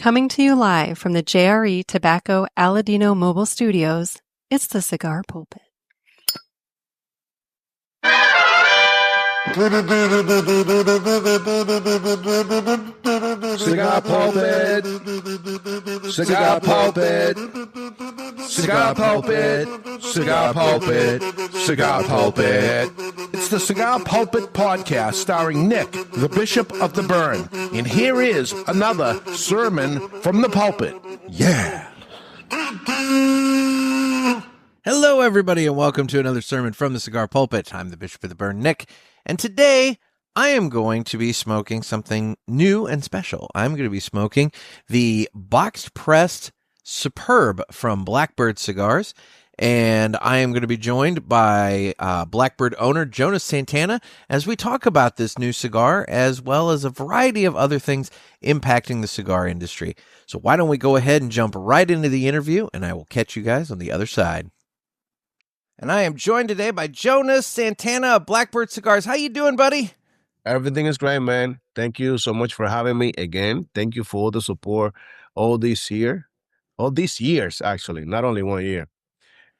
Coming to you live from the JRE Tobacco Aladino Mobile Studios, it's the Cigar Pulpit. Cigar Pulpit. Cigar Pulpit. Cigar Pulpit. Cigar Pulpit. Cigar Pulpit. It's the Cigar Pulpit podcast starring Nick, the Bishop of the Burn. And here is another sermon from the pulpit. Yeah. Hello, everybody, and welcome to another sermon from the Cigar Pulpit. I'm the Bishop of the Burn, Nick, and today I am going to be smoking something new and special. I'm going to be smoking the boxed pressed Superb from Blackbird Cigars, and I am going to be joined by Blackbird owner Jonas Santana as we talk about this new cigar as well as a variety of other things impacting the cigar industry. So why don't we go ahead and jump right into the interview, and I will catch you guys on the other side. And I am joined today by Jonas Santana of Blackbird Cigars. How you doing, buddy? Everything is great, man. Thank you so much for having me again. Thank you for all the support all these years, actually, not only 1 year.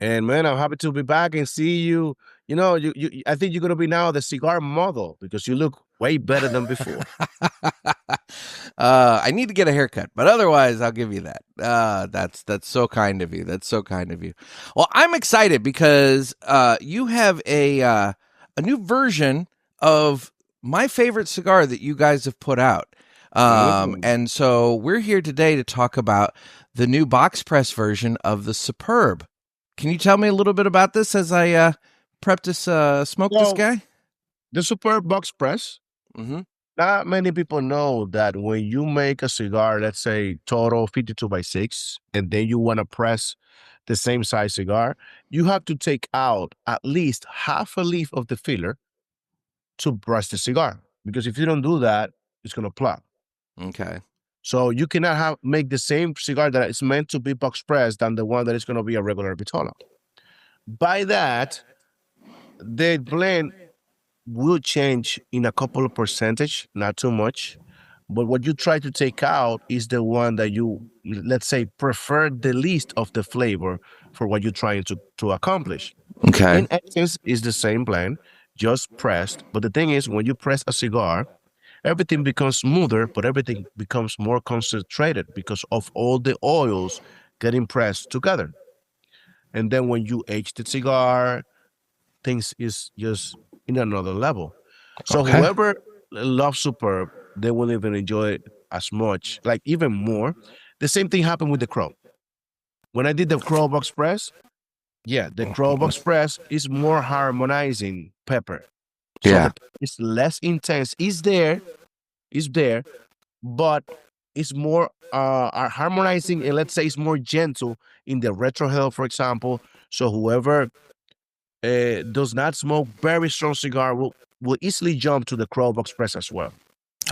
And man, I'm happy to be back and see you. You know, I think you're gonna be now the cigar model because you look way better than before. I need to get a haircut, but otherwise, I'll give you that. That's so kind of you. That's so kind of you. Well, I'm excited because you have a new version of my favorite cigar that you guys have put out. And so we're here today to talk about the new box press version of the Superb. Can you tell me a little bit about this as I prep to smoke this guy? The Superb box press. Mm-hmm. Not many people know that when you make a cigar, let's say total 52 by 6, and then you want to press the same size cigar, you have to take out at least half a leaf of the filler to press the cigar. Because if you don't do that, it's going to plug. Okay. So you cannot make the same cigar that is meant to be box pressed than the one that is going to be a regular vitola. By that, the blend will change in a couple of percentage, not too much. But what you try to take out is the one that you, let's say, prefer the least of the flavor for what you're trying to accomplish. Okay. In essence, it's the same blend, just pressed. But the thing is, when you press a cigar, everything becomes smoother, but everything becomes more concentrated because of all the oils getting pressed together. And then when you age the cigar, things is just in another level. So whoever loves Superb, they will even enjoy it as much, like even more. The same thing happened with the Crow. When I did the Crow Box Press, the Crow Box Press is more harmonizing pepper. So it's less intense. It's there, but it's more harmonizing, and let's say it's more gentle in the retrohale, for example. So whoever does not smoke very strong cigar will easily jump to the Crow Box Press as well.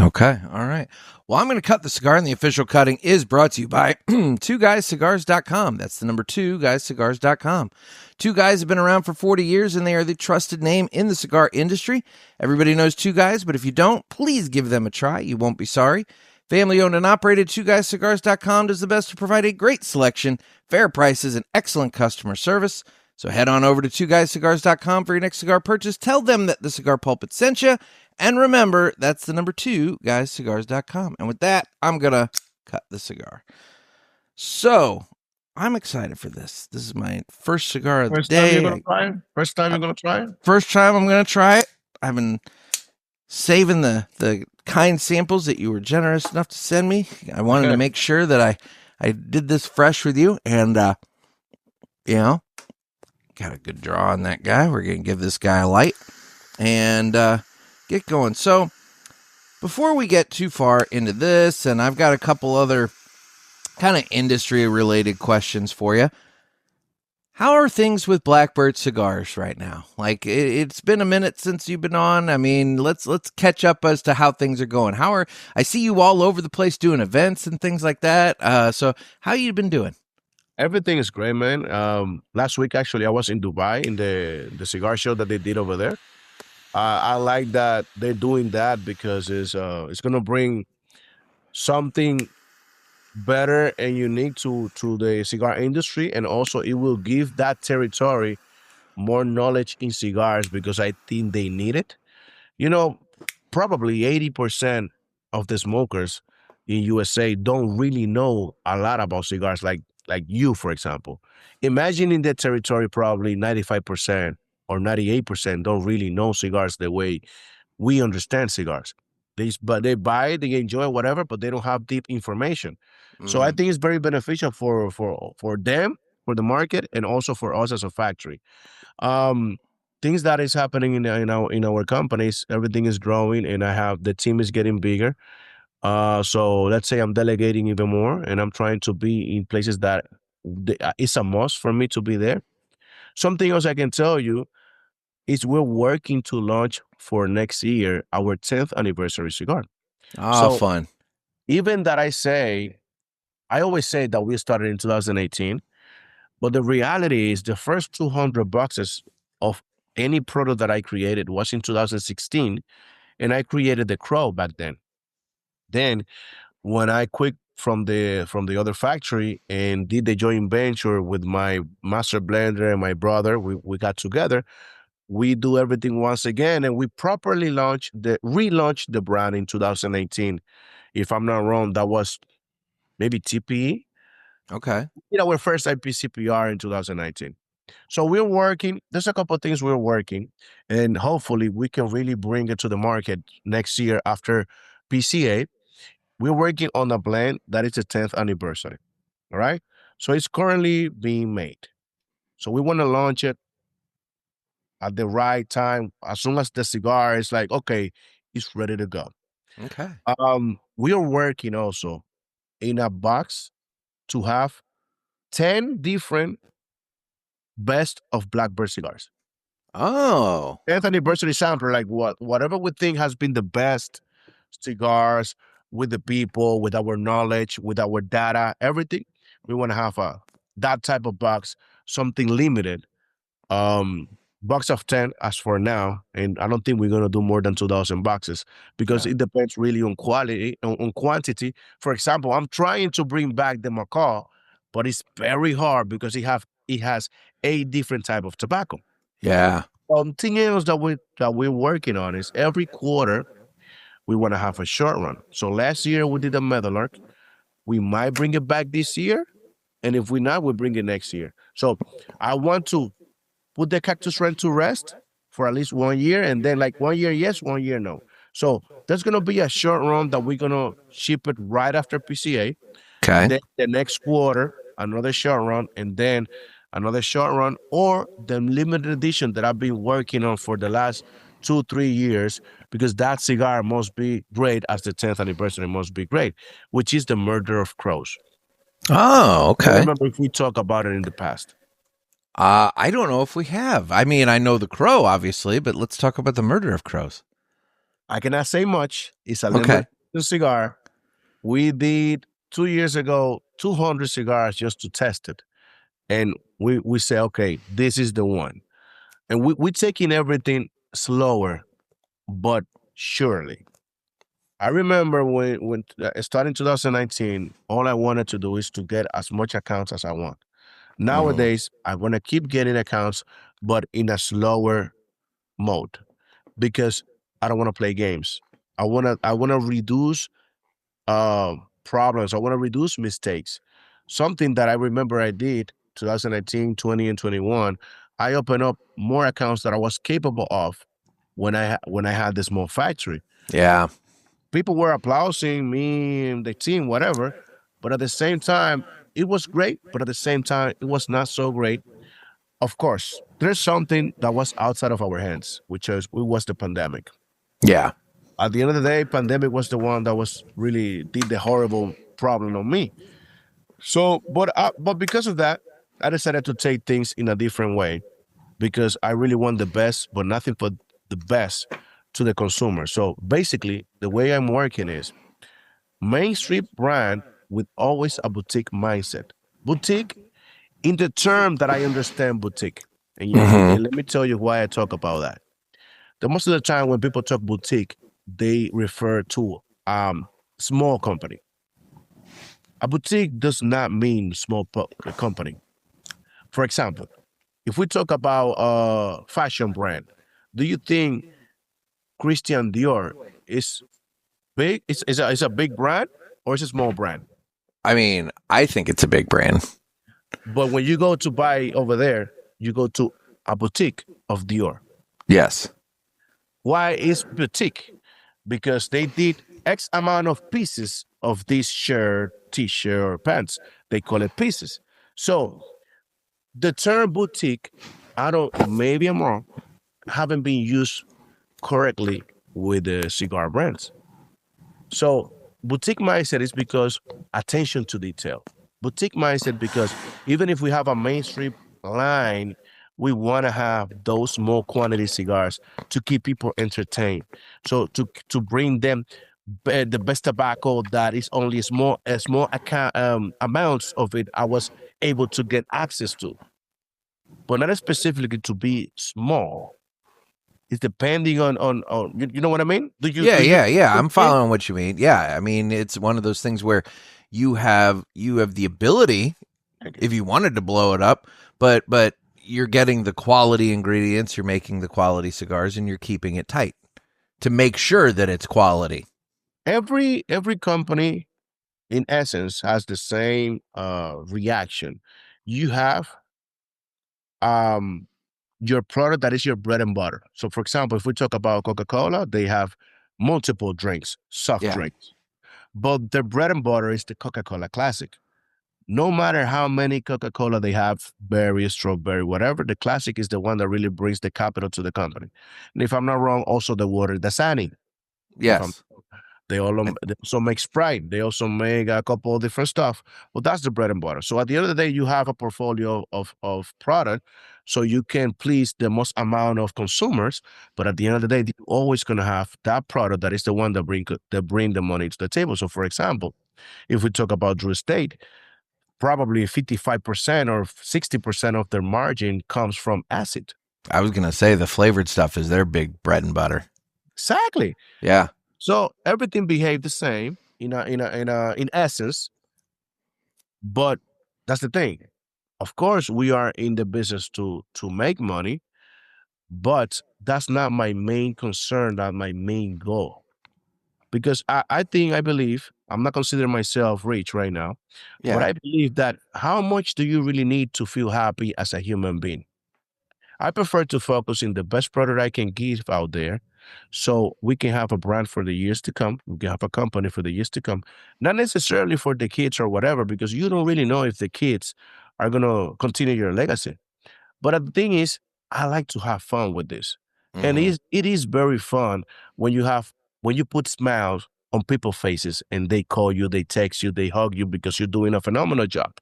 Okay. All right. Well, I'm going to cut the cigar, and the official cutting is brought to you by 2guyscigars.com. That's the number 2guyscigars.com. Two Guys have been around for 40 years, and they are the trusted name in the cigar industry. Everybody knows Two Guys, but if you don't, please give them a try. You won't be sorry. Family owned and operated, 2guyscigars.com does the best to provide a great selection, fair prices, and excellent customer service. So head on over to 2guyscigars.com for your next cigar purchase. Tell them that the Cigar Pulpit sent you. And remember, that's the number 2guyscigars.com. And with that, I'm going to cut the cigar. So I'm excited for this. This is my first cigar of the day. First time you're going to try it? First time I'm going to try it. I've been saving the kind samples that you were generous enough to send me. I wanted to make sure that I did this fresh with you. And, got a good draw on that guy. We're going to give this guy a light and get going. So before we get too far into this, and I've got a couple other kind of industry-related questions for you. How are things with Blackbird Cigars right now? Like, it's been a minute since you've been on. I mean, let's catch up as to how things are going. I see you all over the place doing events and things like that. So how you been doing? Everything is great, man. Last week, actually, I was in Dubai in the cigar show that they did over there. I like that they're doing that because it's going to bring something better and unique to the cigar industry, and also it will give that territory more knowledge in cigars because I think they need it. You know, probably 80% of the smokers in USA don't really know a lot about cigars like you, for example. Imagine in that territory, probably 95% or 98% don't really know cigars the way we understand cigars. But they buy it, they enjoy whatever, but they don't have deep information. So I Mhm. think it's very beneficial for them, for the market, and also for us as a factory. Um, Things that is happening in our companies, everything is growing, and I have the team is getting bigger. So let's say I'm delegating even more, and I'm trying to be in places that it's a must for me to be there. Something else I can tell you is we're working to launch for next year our 10th anniversary cigar. Ah, So fun. even that I always say that we started in 2018, but the reality is the first 200 boxes of any product that I created was in 2016, and I created the Crow back then. Then when I quit from the other factory and did the joint venture with my master blender and my brother, we got together. We do everything once again, and we properly relaunched the brand in 2018. If I'm not wrong, that was maybe TPE. Okay. Our first IPCPR in 2019. So we're working. There's a couple of things we're working, and hopefully we can really bring it to the market next year after PCA. We're working on a blend that is the 10th anniversary. All right. So it's currently being made. So we want to launch it at the right time. As soon as the cigar is like, okay, it's ready to go. Okay. We are working also in a box to have 10 different best of Blackbird cigars. Oh. 10th anniversary sampler, like whatever we think has been the best cigars with the people, with our knowledge, with our data, everything. We want to have that type of box, something limited. Um, Box of 10 as for now, and I don't think we're gonna do more than 2,000 boxes because Okay. it depends really on quality, on quantity. For example, I'm trying to bring back the macaw, but it's very hard because it has 8 different type of tobacco. Yeah. Something else that we're working on is every quarter we want to have a short run. So last year we did a Meadowlark. We might bring it back this year, and if we not, we'll bring it next year. So I want to put the cactus run to rest for at least 1 year, and then like 1 year yes, 1 year no. So there's gonna be a short run that we're gonna ship it right after PCA. Okay. Then the next quarter, another short run, and then another short run, or the limited edition that I've been working on for the last 2, 3 years, because that cigar must be great as the 10th anniversary must be great, which is the Murder of Crows. Oh, I don't okay. remember if we talked about it in the past. I don't know if we have. I mean, I know the crow, obviously, but let's talk about the murder of crows. I cannot say much. It's a Okay. limited cigar. We did 2 years ago 200 cigars just to test it. And we say, okay, this is the one. And we're taking everything slower, but surely. I remember when starting 2019, all I wanted to do is to get as much accounts as I want. Mhm. Nowadays, I want to keep getting accounts, but in a slower mode because I don't want to play games. I want to reduce problems. I want to reduce mistakes. Something that I remember I did 2019, 20, and 21. I opened up more accounts that I was capable of when I had this small factory. Yeah. People were applauding me and the team, whatever. But at the same time, it was great. But at the same time, it was not so great. Of course, there's something that was outside of our hands, which was the pandemic. Yeah. At the end of the day, pandemic was the one that was really did the horrible problem on me. So, but because of that, I decided to take things in a different way because I really want the best, but nothing but the best to the consumer. So basically, the way I'm working is mainstream brand with always a boutique mindset. Boutique in the term that I understand boutique. And Mhm. let me tell you why I talk about that. The most of the time when people talk boutique, they refer to small company. A boutique does not mean small company. For example, if we talk about a fashion brand, do you think Christian Dior is big? Is a big brand or is a small brand? I mean, I think it's a big brand. But when you go to buy over there, you go to a boutique of Dior. Yes. Why is boutique? Because they did X amount of pieces of this shirt, t-shirt, or pants. They call it pieces. So the term boutique, I don't, maybe I'm wrong, haven't been used correctly with the cigar brands. So boutique mindset is because attention to detail. Boutique mindset because even if we have a mainstream line, we want to have those small quantity cigars to keep people entertained. So to bring them the best tobacco that is only small amounts of it I was able to get access to, but not specifically to be small. It's depending on you know what I mean? Yeah. I'm following what you mean. Yeah, I mean, it's one of those things where you have the ability, if you wanted to blow it up, but you're getting the quality ingredients, you're making the quality cigars, and you're keeping it tight to make sure that it's quality. Every company, in essence, has the same reaction. You have your product that is your bread and butter. So, for example, if we talk about Coca-Cola, they have multiple drinks, soft drinks, but their bread and butter is the Coca-Cola Classic. No matter how many Coca-Cola they have, berry, strawberry, whatever, the Classic is the one that really brings the capital to the company. And if I'm not wrong, also the water, the Dasani. Yes. They also make Sprite. They also make a couple of different stuff. Well, that's the bread and butter. So at the end of the day, you have a portfolio of product, so you can please the most amount of consumers. But at the end of the day, you're always going to have that product that is the one that bring the money to the table. So, for example, if we talk about Drew Estate, probably 55% or 60% of their margin comes from acid. I was going to say the flavored stuff is their big bread and butter. Exactly. Yeah. So everything behaved the same in essence, but that's the thing. Of course, we are in the business to make money, but that's not my main concern, not my main goal. Because I believe, I'm not considering myself rich right now, but I believe that how much do you really need to feel happy as a human being? I prefer to focus in the best product I can give out there so we can have a brand for the years to come. We can have a company for the years to come. Not necessarily for the kids or whatever, because you don't really know if the kids are going to continue your legacy. But the thing is, I like to have fun with this. And it is very fun when you put smiles on people's faces and they call you, they text you, they hug you because you're doing a phenomenal job.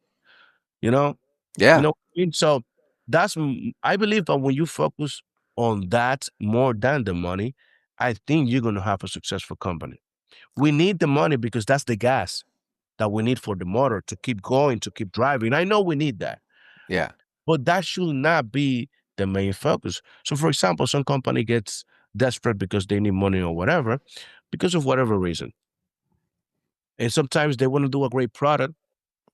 You know? Yeah. You know, and so I believe that when you focus on that more than the money, I think you're going to have a successful company. We need the money because that's the gas that we need for the motor to keep going, to keep driving. I know we need that, Yeah. but that should not be the main focus. So, for example, some company gets desperate because they need money or whatever, because of whatever reason. And sometimes they want to do a great product,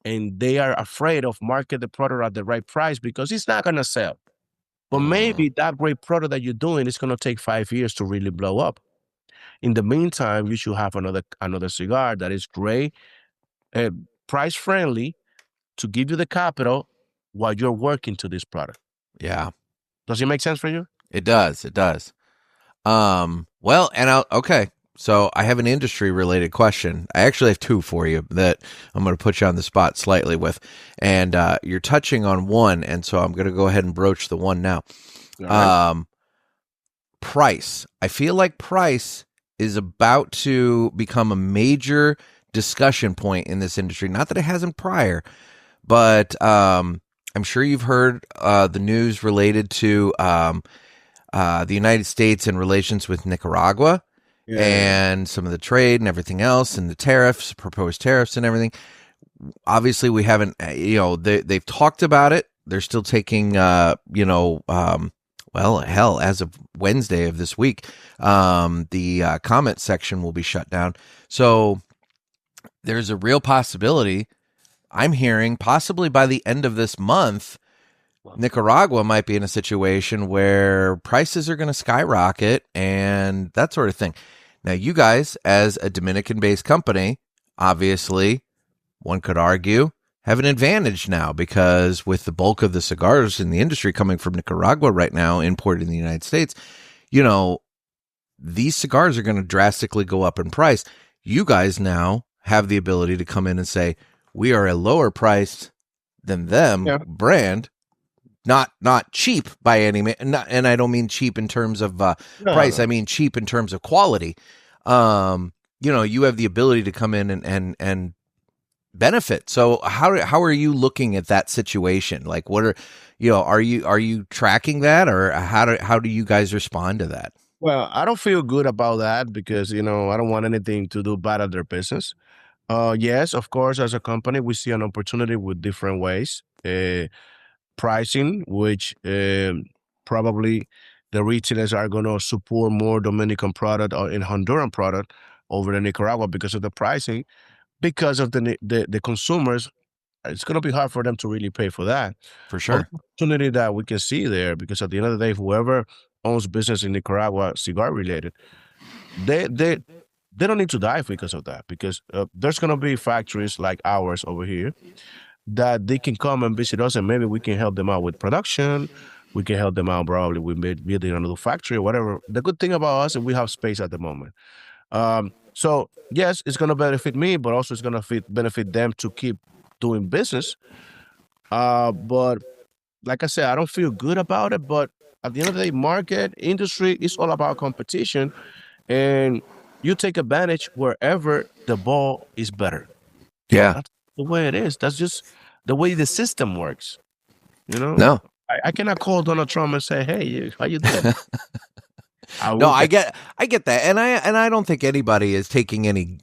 and they are afraid of market the product at the right price because it's not going to sell. But maybe that great product that you're doing is going to take 5 years to really blow up. In the meantime, you should have another cigar that is great, price friendly, to give you the capital while you're working to this product. Yeah. Does it make sense for you? It does. It does. Well, and okay. So I have an industry related question. I actually have two for you that I'm going to put you on the spot slightly with, and you're touching on one, and so I'm going to go ahead and broach the one now. Right. Price. I feel like price is about to become a major discussion point in this industry. Not that it hasn't prior, but I'm sure you've heard the news related to the United States in relations with Nicaragua. Yeah. And some of the trade and everything else, and the tariffs, proposed tariffs and everything. Obviously, we haven't, they've talked about it. They're still taking, well, hell, as of Wednesday of this week, the comment section will be shut down. So there's a real possibility. I'm hearing possibly by the end of this month, Nicaragua might be in a situation where prices are going to skyrocket and that sort of thing. Now, you guys, as a Dominican-based company, obviously, one could argue, have an advantage now because with the bulk of the cigars in the industry coming from Nicaragua right now, imported in the United States, you know, these cigars are going to drastically go up in price. You guys now have the ability to come in and say, we are a lower priced than them brand, not cheap by any means, and I don't mean cheap in terms of price. I mean cheap in terms of quality. You know, you have the ability to come in and benefit. So how are you looking at that situation? Like, what are, you know, are you tracking that, or how do you guys respond to that? Well, I don't feel good about that because, you know, I don't want anything to do bad at their business. Yes, of course, as a company, we see an opportunity with different ways. Pricing, which probably the retailers are going to support more Dominican product or in Honduran product over the Nicaragua because of the pricing, because of the consumers. It's going to be hard for them to really pay for that. For sure. Opportunity that we can see there, because at the end of the day, whoever owns business in Nicaragua, cigar related, they don't need to die because of that, because there's going to be factories like ours over here that they can come and visit us, and maybe we can help them out with production. We can help them out probably with building another factory or whatever. The good thing about us is we have space at the moment. So yes, it's going to benefit me, but also it's going to benefit them to keep doing business. But like I said, I don't feel good about it. But at the end of the day, market industry is all about competition, and you take advantage wherever the ball is better. Yeah. That's the way it is. That's just the way the system works. You know? No. I cannot call Donald Trump and say, "Hey, how you doing?" No, I get that, and I don't think anybody is taking any.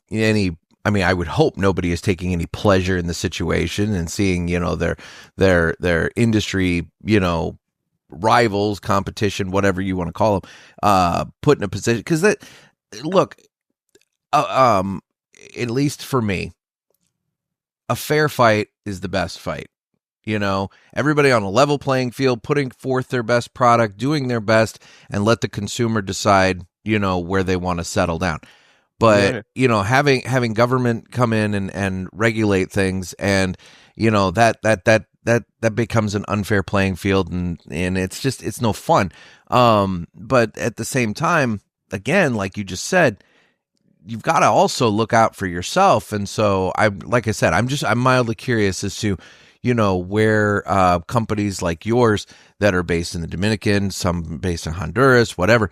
I mean, I would hope nobody is taking any pleasure in the situation and seeing, you know, their industry, you know, rivals, competition, whatever you want to call them, put in a position, because that, look, at least for me, a fair fight is the best fight. You know, everybody on a level playing field, putting forth their best product, doing their best, and let the consumer decide, you know, where they want to settle down. But, you know, having government come in and regulate things, and, you know, that becomes an unfair playing field, and it's no fun. But at the same time, again, like you just said, you've got to also look out for yourself. And so I'm mildly curious as to, you know, where companies like yours that are based in the Dominican, some based in Honduras, whatever,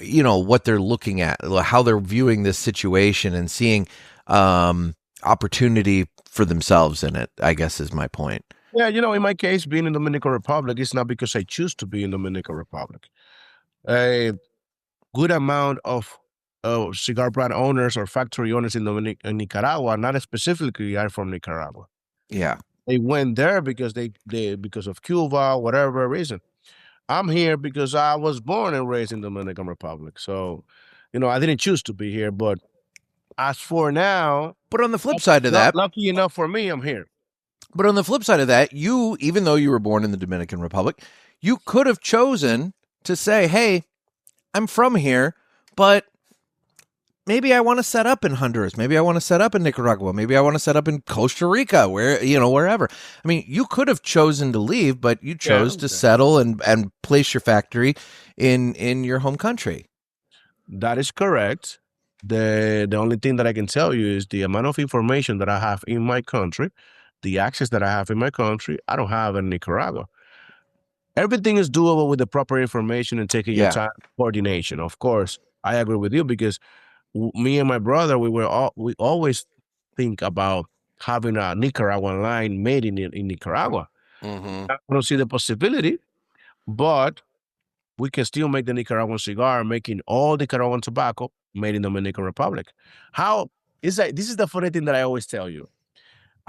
you know, what they're looking at, how they're viewing this situation and seeing opportunity for themselves in it, I guess is my point. Yeah, you know, in my case, being in the Dominican Republic, it's not because I choose to be in the Dominican Republic. A good amount of cigar brand owners or factory owners in Nicaragua, not specifically, are from Nicaragua. Yeah. They went there because they because of Cuba, whatever reason. I'm here because I was born and raised in the Dominican Republic. So, you know, I didn't choose to be here. But as for now, but on the flip side of that, lucky enough for me, I'm here. But on the flip side of that, you, even though you were born in the Dominican Republic, you could have chosen to say, "Hey, I'm from here, but maybe I want to set up in Honduras. Maybe I want to set up in Nicaragua. Maybe I want to set up in Costa Rica, where, you know, wherever." I mean, you could have chosen to leave, but you chose to settle and place your factory in your home country. That is correct. The only thing that I can tell you is the amount of information that I have in my country, the access that I have in my country, I don't have in Nicaragua. Everything is doable with the proper information and taking your time, coordination. Of course, I agree with you, because me and my brother, we always think about having a Nicaraguan line made in Nicaragua. Mm-hmm. I don't see the possibility, but we can still make the Nicaraguan cigar, making all Nicaraguan tobacco made in the Dominican Republic. How is that? This is the funny thing that I always tell you.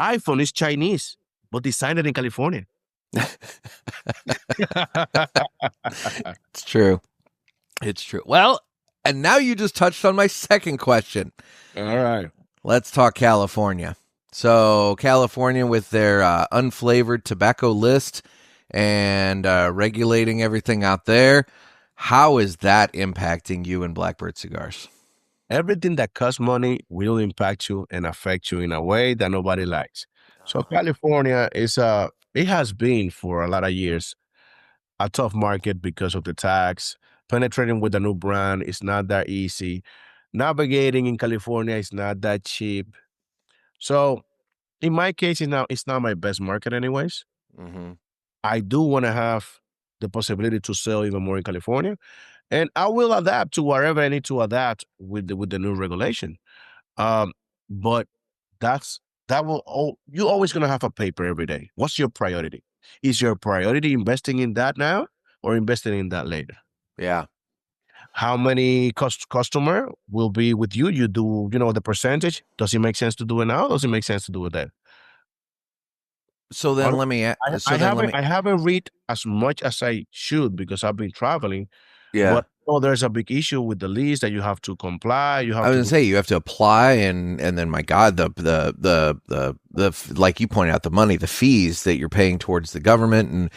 iPhone is Chinese, but designed in California. It's true. It's true. Well, and now you just touched on my second question. All right. Let's talk California. So California with their unflavored tobacco list and regulating everything out there. How is that impacting you and Blackbird Cigars? Everything that costs money will impact you and affect you in a way that nobody likes. So California it has been for a lot of years a tough market because of the tax. Penetrating with a new brand is not that easy. Navigating in California is not that cheap. So in my case, it's not my best market anyways. Mm-hmm. I do want to have the possibility to sell even more in California, and I will adapt to wherever I need to adapt with the new regulation. Um, but that's that will you're always gonna have a paper every day. What's your priority? Is your priority investing in that now or investing in that later? Yeah. How many customer will be with you? You do, the percentage. Does it make sense to do it now? Does it make sense to do it then? So then let me. I haven't read as much as I should because I've been traveling. Yeah. But there's a big issue with the lease that you have to comply. You have I was to gonna say you have to apply, and then my God, the like you pointed out, the money, the fees that you're paying towards the government, and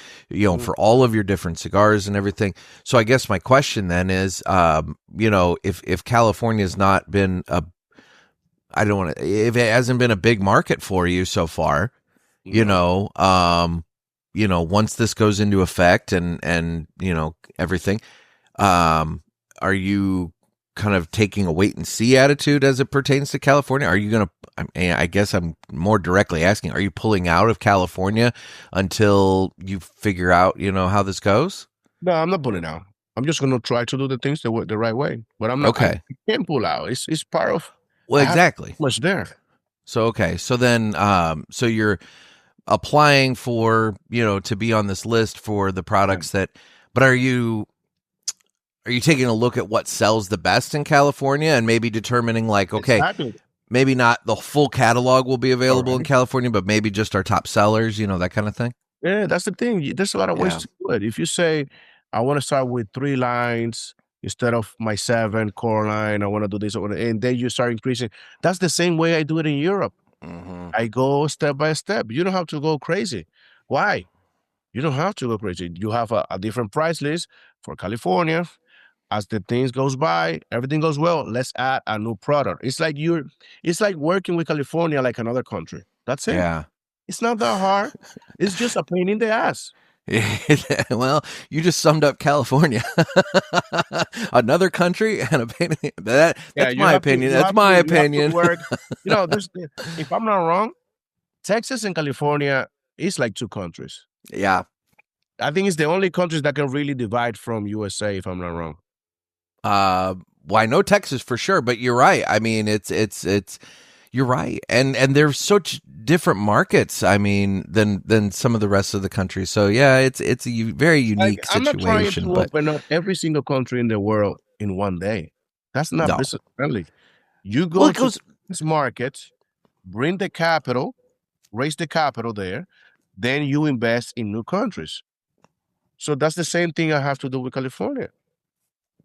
for all of your different cigars and everything. So I guess my question then is, if California's not been if it hasn't been a big market for you so far, once this goes into effect and everything, are you kind of taking a wait and see attitude as it pertains to California? Are you going to, I guess I'm more directly asking, are you pulling out of California until you figure out, how this goes? No, I'm not pulling out. I'm just going to try to do the things the right way, but I'm not, okay. I can't pull out. It's part of, well, exactly. Much there. So, okay. So then, so you're applying for, to be on this list for the products but are you taking a look at what sells the best in California and maybe determining like, okay, exactly. Maybe not the full catalog will be available in California, but maybe just our top sellers, that kind of thing? Yeah, that's the thing. There's a lot of ways to do it. If you say, I want to start with 3 lines instead of my 7 core line, I want to do this, and then you start increasing. That's the same way I do it in Europe. Mm-hmm. I go step by step. You don't have to go crazy. Why? You don't have to go crazy. You have a different price list for California. As the things goes by, everything goes well. Let's add a new product. It's like working with California like another country. That's it. Yeah. It's not that hard. It's just a pain in the ass. Well, you just summed up California. Another country and a pain. That's my opinion. That's my opinion. If I'm not wrong, Texas and California is like 2 countries. Yeah. I think it's the only countries that can really divide from USA, if I'm not wrong. Well, I know Texas for sure, but you're right. I mean, you're right. And there's such different markets, I mean, than some of the rest of the country. So yeah, it's a very unique situation. I'm not trying to open up every single country in the world in one day. That's not business friendly. You go to this market, bring the capital, raise the capital there, then you invest in new countries. So that's the same thing I have to do with California.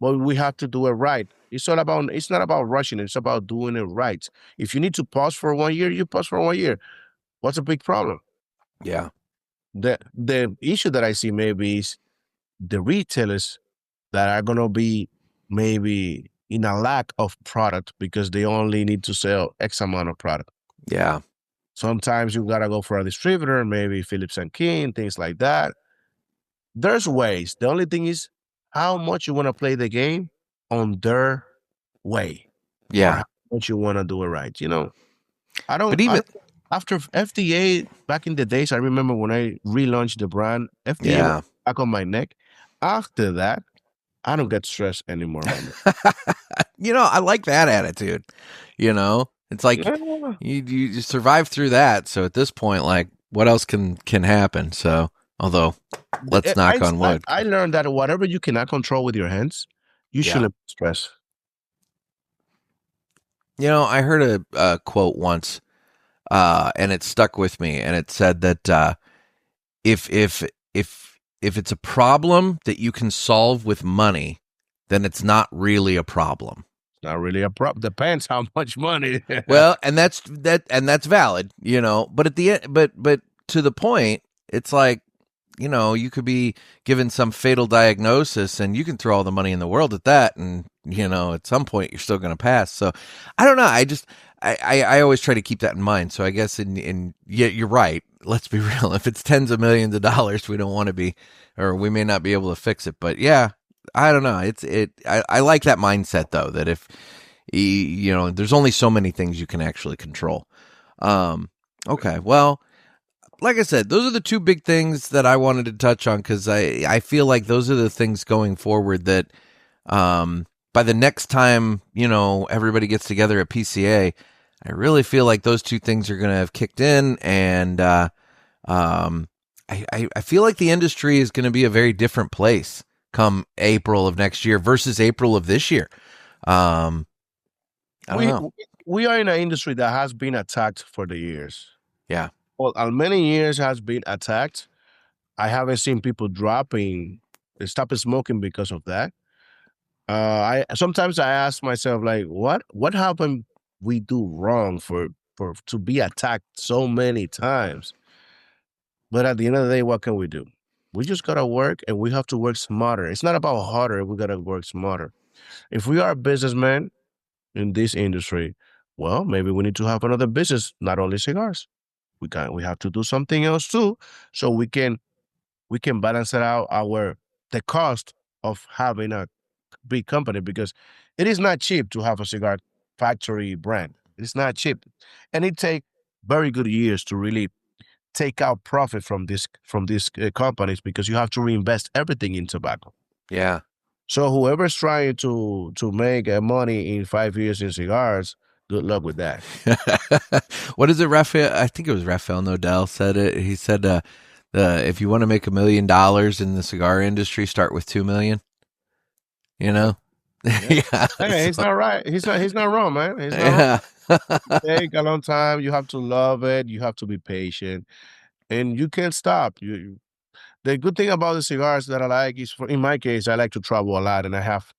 But we have to do it right. It's not about rushing. It's about doing it right. If you need to pause for 1 year, you pause for 1 year. What's a big problem? Yeah. The issue that I see maybe is the retailers that are going to be maybe in a lack of product because they only need to sell X amount of product. Yeah. Sometimes you got to go for a distributor, maybe Phillips and King, things like that. There's ways. The only thing is how much you want to play the game on their way. Yeah. How much you want to do it right. After FDA back in the days, I remember when I relaunched the brand, FDA was back on my neck. After that, I don't get stressed anymore. I like that attitude. It's like you survive through that. So at this point, like, what else can happen? So, although let's knock on wood. I learned that whatever you cannot control with your hands, you shouldn't stress. I heard a quote once, and it stuck with me, and it said that if it's a problem that you can solve with money, then it's not really a problem. not really a problem. Depends how much money. Well, and that's valid, but at the end, but to the point, it's like, you could be given some fatal diagnosis and you can throw all the money in the world at that. And, at some point you're still going to pass. So I don't know. I always try to keep that in mind. So I guess yeah, you're right. Let's be real. If it's tens of millions of dollars, we don't want to be, or we may not be able to fix it. But yeah, I don't know. I like that mindset though, that if, there's only so many things you can actually control. Okay. Well, like I said, those are the two big things that I wanted to touch on, because I feel like those are the things going forward that by the next time, everybody gets together at PCA, I really feel like those two things are going to have kicked in. And I feel like the industry is going to be a very different place come April of next year versus April of this year. I don't know. We are in an industry that has been attacked for the years. Yeah. Well, many years has been attacked. I haven't seen people stop smoking because of that. I sometimes I ask myself, like, what happened we do wrong for to be attacked so many times? But at the end of the day, what can we do? We just gotta work, and we have to work smarter. It's not about harder. We gotta work smarter. If we are a businessman in this industry, well, maybe we need to have another business, not only cigars. We have to do something else too, so we can balance it out the cost of having a big company, because it is not cheap to have a cigar factory brand. It's not cheap, and it takes very good years to really take out profit from these companies, because you have to reinvest everything in tobacco. Yeah. So whoever's trying to make money in 5 years in cigars, good luck with that. What is it, Raphael? I think it was Raphael Nodal said it. He said, if you want to make $1 million in the cigar industry, start with 2 million. Yeah. Hey, he's not right. He's not wrong, man. He's not wrong. Take a long time. You have to love it. You have to be patient, and you can't stop. The good thing about the cigars that I like is, in my case, I like to travel a lot, and I have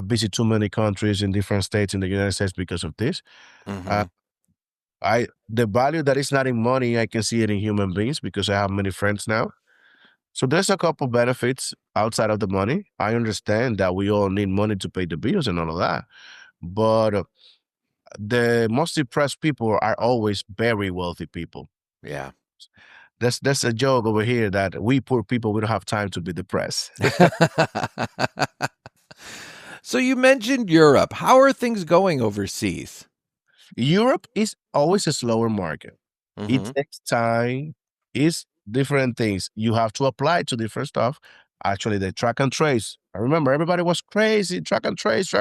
visited too many countries in different states in the United States because of this. Mm-hmm. The value that is not in money, I can see it in human beings, because I have many friends now. So there's a couple benefits outside of the money. I understand that we all need money to pay the bills and all of that, but the most depressed people are always very wealthy people. Yeah. That's a joke over here, that we poor people, we don't have time to be depressed. So you mentioned Europe. How are things going overseas? Europe is always a slower market. Mm-hmm. It takes time. It's different things. You have to apply to different stuff. Actually, the track and trace. I remember everybody was crazy. Track and trace.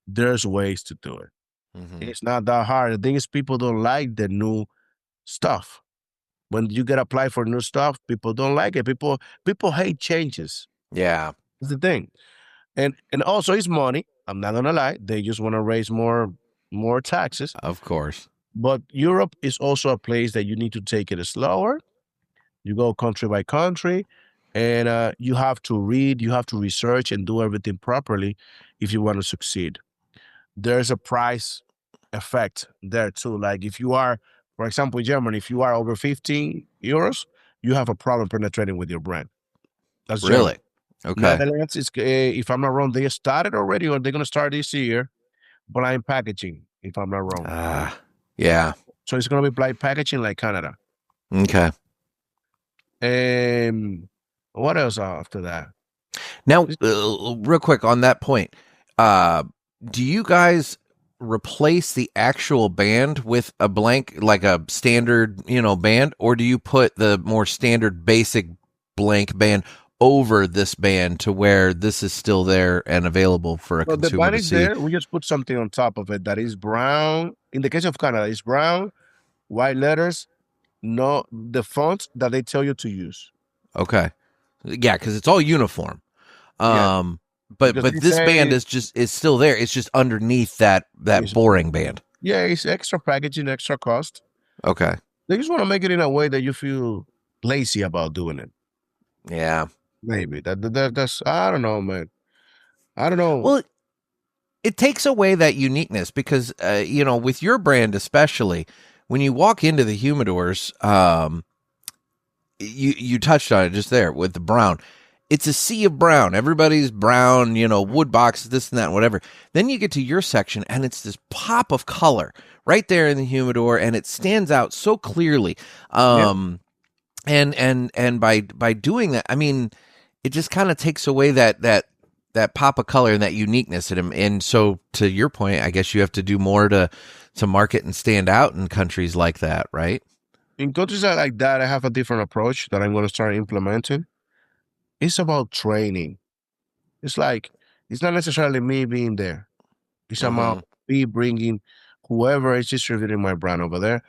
There's ways to do it. Mm-hmm. It's not that hard. The thing is, people don't like the new stuff. When you get applied for new stuff, people don't like it. People hate changes. Yeah. That's the thing. And also, it's money. I'm not gonna lie. They just want to raise more taxes. Of course. But Europe is also a place that you need to take it slower. You go country by country, and you have to read, you have to research, and do everything properly if you want to succeed. There's a price effect there too. Like, if you are, for example, in Germany, if you are over 15 euros, you have a problem penetrating with your brand. That's really Germany. okay. Netherlands is, if I'm not wrong, they started already, or they're going to start this year, blind packaging, if I'm not wrong. Yeah. So it's going to be blind packaging like Canada. Okay. And what else after that? Now, real quick on that point, do you guys replace the actual band with a blank, like a standard, band, or do you put the more standard basic blank band over this band to where this is still there and available for a consumer the band to is see? there. We just put something on top of it that is brown. In the case of Canada, it's brown, white letters, no, the font that they tell you to use. Okay. Yeah, because it's all uniform. Yeah. But this band is still there. It's just underneath that boring band. Yeah, it's extra packaging, extra cost. Okay. They just want to make it in a way that you feel lazy about doing it. Yeah. Maybe that's I don't know, man. I don't know. Well, it takes away that uniqueness because, with your brand especially, when you walk into the humidors, you touched on it just there with the brown. It's a sea of brown. Everybody's brown, wood boxes, this and that, and whatever. Then you get to your section, and it's this pop of color right there in the humidor, and it stands out so clearly. And by doing that, I mean, it just kind of takes away that pop of color and that uniqueness in them. And so, to your point, I guess you have to do more to market and stand out in countries like that, right? In countries like that, I have a different approach that I'm going to start implementing. It's about training. It's like, it's not necessarily me being there. It's about me bringing whoever is distributing my brand over there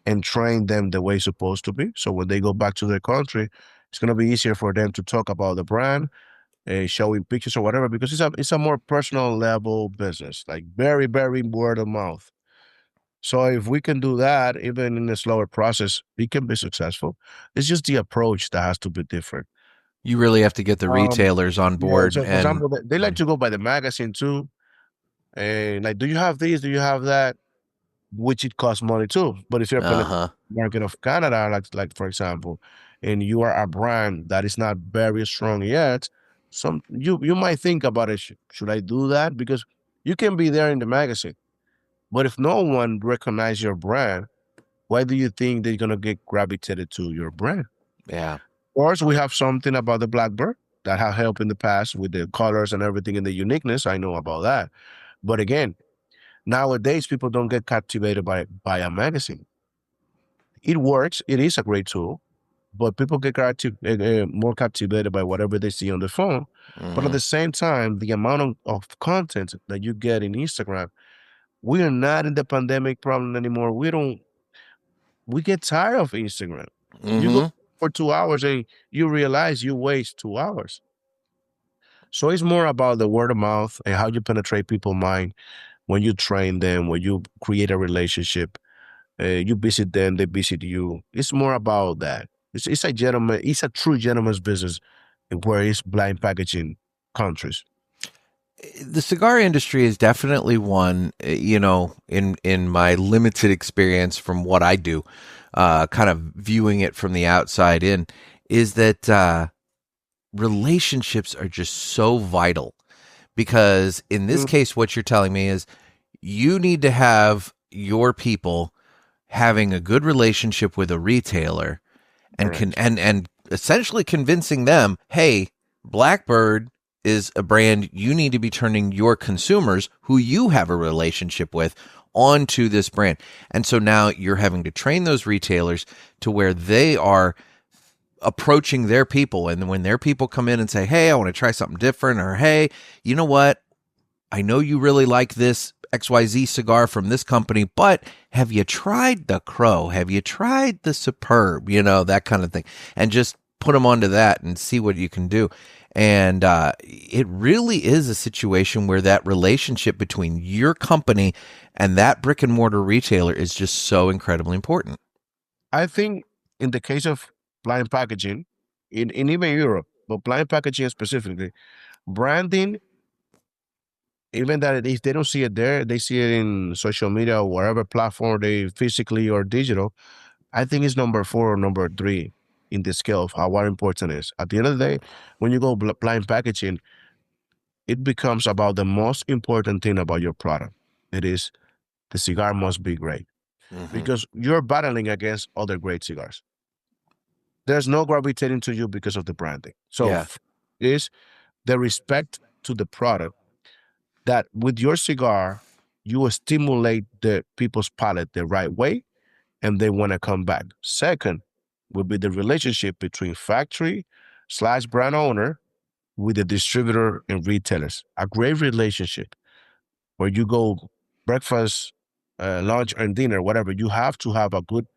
and train them the way it's supposed to be. So when they go back to their country, it's going to be easier for them to talk about the brand, showing pictures or whatever, because it's a more personal level business, like very, very word of mouth. So if we can do that, even in a slower process, we can be successful. It's just the approach that has to be different. You really have to get the retailers on Yeah, board. so for example, they like to go by the magazine too. And like, do you have this? Do you have that? Which it costs money too. But if you're a market of Canada, like for example, and you are a brand that is not very strong yet, you might think about it. Should I do that? Because you can be there in the magazine, but if no one recognize your brand, why do you think they're gonna get gravitated to your brand? Yeah. Of course, we have something about the Blackbird that have helped in the past with the colors and everything and the uniqueness. I know about that. But again, nowadays people don't get captivated by a magazine. It works. It is a great tool, but people get more captivated by whatever they see on the phone. But at the same time, the amount of content that you get in Instagram, we are not in the pandemic problem anymore. We get tired of Instagram. You go for 2 hours and you realize you waste 2 hours. So it's more about the word of mouth and how you penetrate people's mind when you train them, when you create a relationship. You visit them, they visit you. It's more about that. It's a gentleman. It's a true gentleman's business, where it's blind packaging countries. The cigar industry is definitely one, in my limited experience from what I do, kind of viewing it from the outside in, is that relationships are just so vital. Because in this case, what you're telling me is you need to have your people having a good relationship with a retailer and and essentially convincing them, hey, Blackbird is a brand you need to be turning your consumers who you have a relationship with onto this brand. And so now you're having to train those retailers to where they are approaching their people. And when their people come in and say, hey, I want to try something different, or hey, you know what? I know you really like this XYZ cigar from this company, but have you tried the Crow? Have you tried the Superb? That kind of thing. And just put them onto that and see what you can do. And it really is a situation where that relationship between your company and that brick and mortar retailer is just so incredibly important. I think in the case of blind packaging, in even Europe, but blind packaging specifically, branding, even that if they don't see it there, they see it in social media or whatever platform they physically or digital. I think it's number 4 or number 3 in the scale of how important it is. At the end of the day, when you go blind packaging, it becomes about the most important thing about your product. It is the cigar must be great because you're battling against other great cigars. There's no gravitating to you because of the branding. So is the respect to the product that with your cigar, you will stimulate the people's palate the right way and they want to come back. Second will be the relationship between factory / brand owner with the distributor and retailers. A great relationship where you go breakfast, lunch, and dinner, whatever. You have to have a good,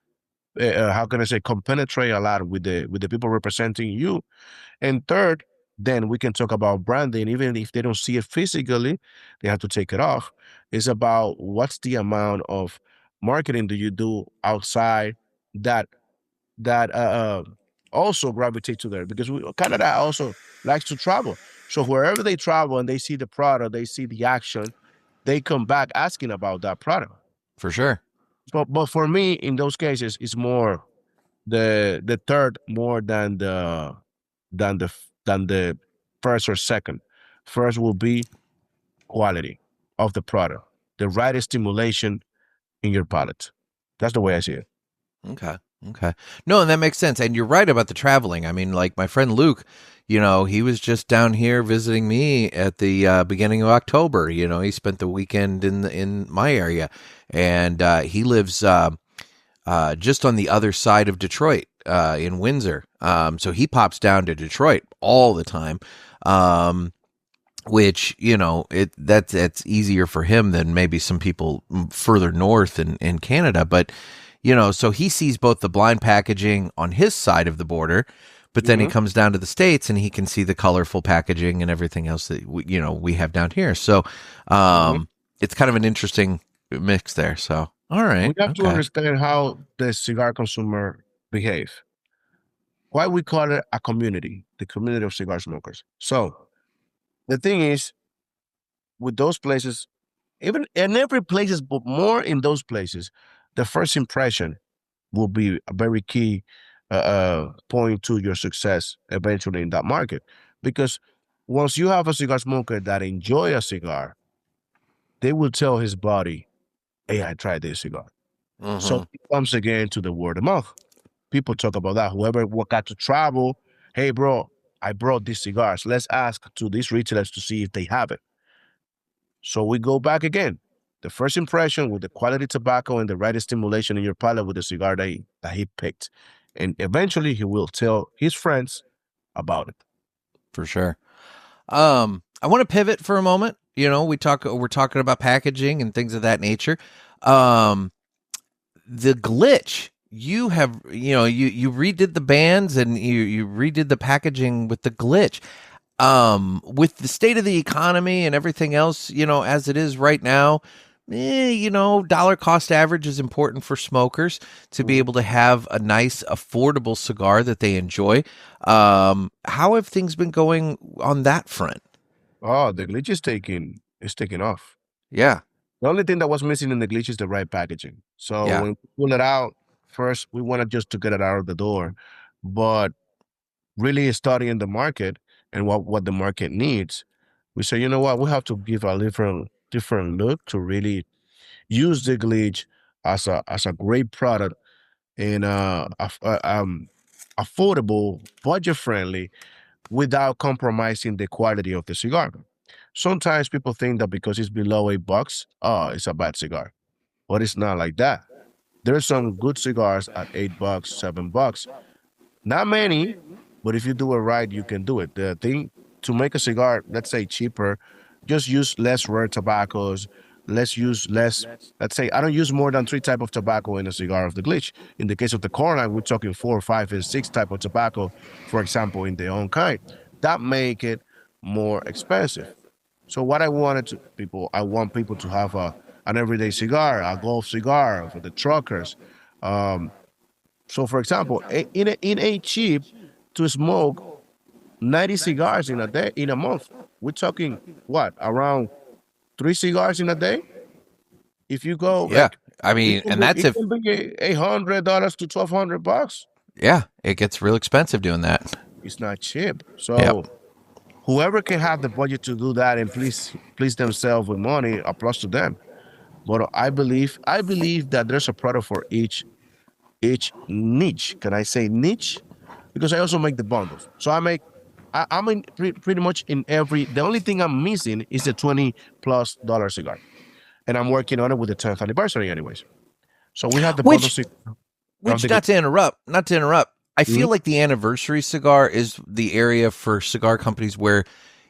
how can I say, compenetrate a lot with the people representing you. And third, then we can talk about branding. Even if they don't see it physically, they have to take it off. It's about what's the amount of marketing do you do outside that also gravitate to there, because Canada also likes to travel. So wherever they travel and they see the product, they see the action, they come back asking about that product. For sure. But for me, in those cases, it's more the third more than the first or second. First will be quality of the product, the right stimulation in your palate. That's the way I see it. Okay. Okay. No, and that makes sense. And you're right about the traveling. I mean, like my friend Luke, he was just down here visiting me at the beginning of October. He spent the weekend in my area, and he lives just on the other side of Detroit, in Windsor. So he pops down to Detroit all the time. Which, that's easier for him than maybe some people further north in Canada. But, so he sees both the blind packaging on his side of the border, but then he comes down to the States and he can see the colorful packaging and everything else that we have down here. So it's kind of an interesting mix there. So, all right. We have to understand how the cigar consumer behave. Why we call it a community, the community of cigar smokers. So the thing is, with those places, even in every places, but more in those places, the first impression will be a very key point to your success eventually in that market. Because once you have a cigar smoker that enjoy a cigar, they will tell his body, "Hey, I tried this cigar." So it comes again to the word of mouth. People talk about that. Whoever got to travel, "Hey, bro, I brought these cigars. Let's ask to these retailers to see if they have it." So we go back again. The first impression with the quality tobacco and the right stimulation in your palate with the cigar that he picked. And eventually he will tell his friends about it. For sure. I want to pivot for a moment. We're talking about packaging and things of that nature. The glitch, you redid the bands and you redid the packaging with the glitch. With the state of the economy and everything else, as it is right now, dollar cost average is important for smokers to be able to have a nice, affordable cigar that they enjoy. How have things been going on that front? Oh, the glitch is taking off. Yeah. The only thing that was missing in the glitch is the right packaging. So Yeah. when we pull it out, first we wanted just to get it out of the door, but really studying the market and what the market needs, we say, you know what, we have to give a different look to really use the glitch as a great product and affordable, budget friendly, without compromising the quality of the cigar. Sometimes people think that because it's below $8, oh, it's a bad cigar, but it's not like that. There's some good cigars at $8, $7. Not many, but if you do it right, you can do it. The thing to make a cigar, let's say cheaper, just use less rare tobaccos. Let's say I don't use more than 3 type of tobacco in a cigar of the glitch. In the case of the Corona, we're talking 4, 5, and 6 type of tobacco, for example, in their own kind. That make it more expensive. So what I want people to have an everyday cigar, a golf cigar for the truckers. So, for example, it ain't cheap to smoke 90 cigars in a month. We're talking what, around 3 cigars in a day? If you go, Yeah. I mean, and that's if can be $800 to $1,200. Yeah, it gets real expensive doing that. It's not cheap. So whoever can have the budget to do that and please themselves with money, applause to them. But I believe that there's a product for each niche. Can I say niche? Because I also make the bundles. So I'm in pretty much in every. The only thing I'm missing is the $20+ cigar, and I'm working on it with the 10th anniversary, anyways. So we have the bundle cigar. Which not to interrupt. I feel like the anniversary cigar is the area for cigar companies where,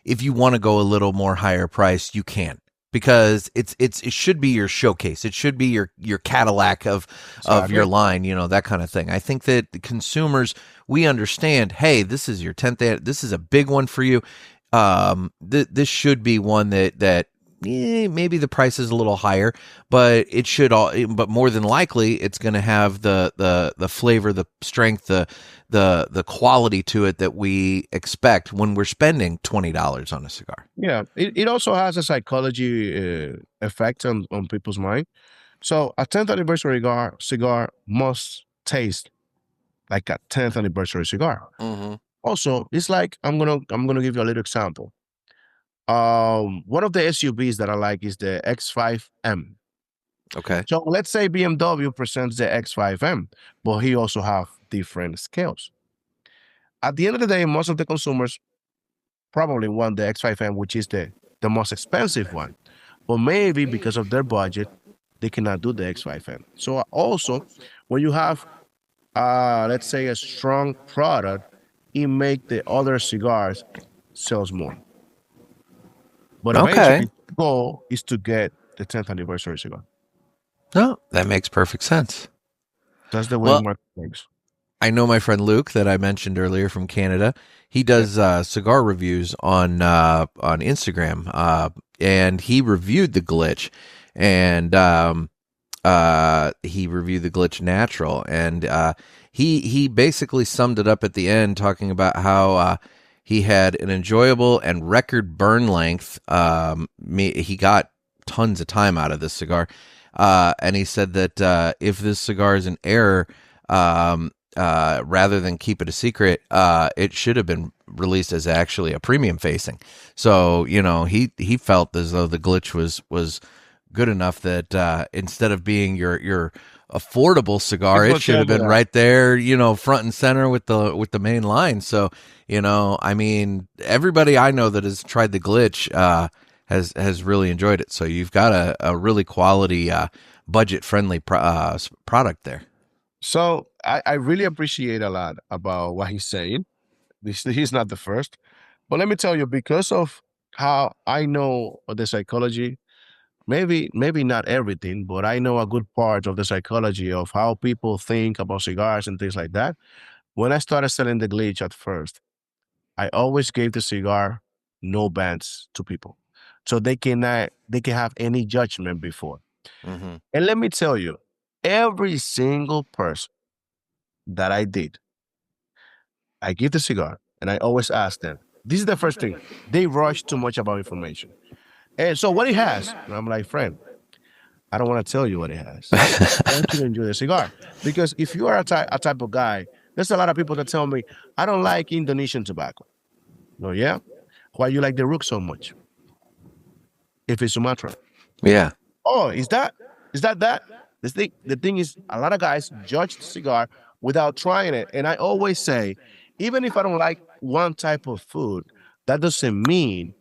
if you want to go a little more higher price, you can. Because it should be your showcase. It should be your Cadillac of your line, that kind of thing. I think that the consumers, we understand, hey, this is your 10th, this is a big one for you. This should be one that maybe the price is a little higher, but it should but more than likely it's going to have the flavor, the strength, the quality to it that we expect when we're spending $20 on a cigar. Yeah, it also has a psychology effect on people's mind. So a 10th anniversary cigar must taste like a 10th anniversary cigar. Mm-hmm. Also, it's like I'm gonna give you a little example. One of the SUVs that I like is the X5M. Okay. So let's say BMW presents the X5M, but he also have different scales. At the end of the day, most of the consumers probably want the X5M, which is the most expensive one. But maybe because of their budget, they cannot do the X5M. So also, when you have, let's say, a strong product, it make the other cigars sells more. But eventually, the goal is to get the 10th anniversary cigar. No, that makes perfect sense. That's the way market works. I know my friend Luke that I mentioned earlier from Canada. He does cigar reviews on Instagram, and he reviewed the Glitch, and he reviewed the Glitch Natural, and he basically summed it up at the end, talking about how he had an enjoyable and record burn length. He got tons of time out of this cigar, and he said that if this cigar is an error, rather than keep it a secret, it should have been released as actually a premium facing. So, he felt as though the Glitch was good enough that instead of being your affordable cigar, it should have been right there, front and center with the main line. So, I mean, everybody I know that has tried the Glitch has really enjoyed it. So you've got a really quality, budget friendly product there. So I really appreciate a lot about what he's saying. He's not the first, but let me tell you, because of how I know the psychology, maybe not everything, but I know a good part of the psychology of how people think about cigars and things like that. When I started selling the Glitch at first, I always gave the cigar no bands to people, so they can have any judgment before. Mm-hmm. And let me tell you, every single person that I did, I give the cigar and I always ask them. This is the first thing. They rush too much about information. And so what it has, and I'm like, friend, I don't want to tell you what it has. I want you to enjoy the cigar. Because if you are a type of guy, there's a lot of people that tell me, I don't like Indonesian tobacco. No, yeah? Why you like the Rook so much? If it's Sumatra. Yeah. Oh, is that? The thing is, a lot of guys judge the cigar without trying it. And I always say, even if I don't like one type of food, that doesn't mean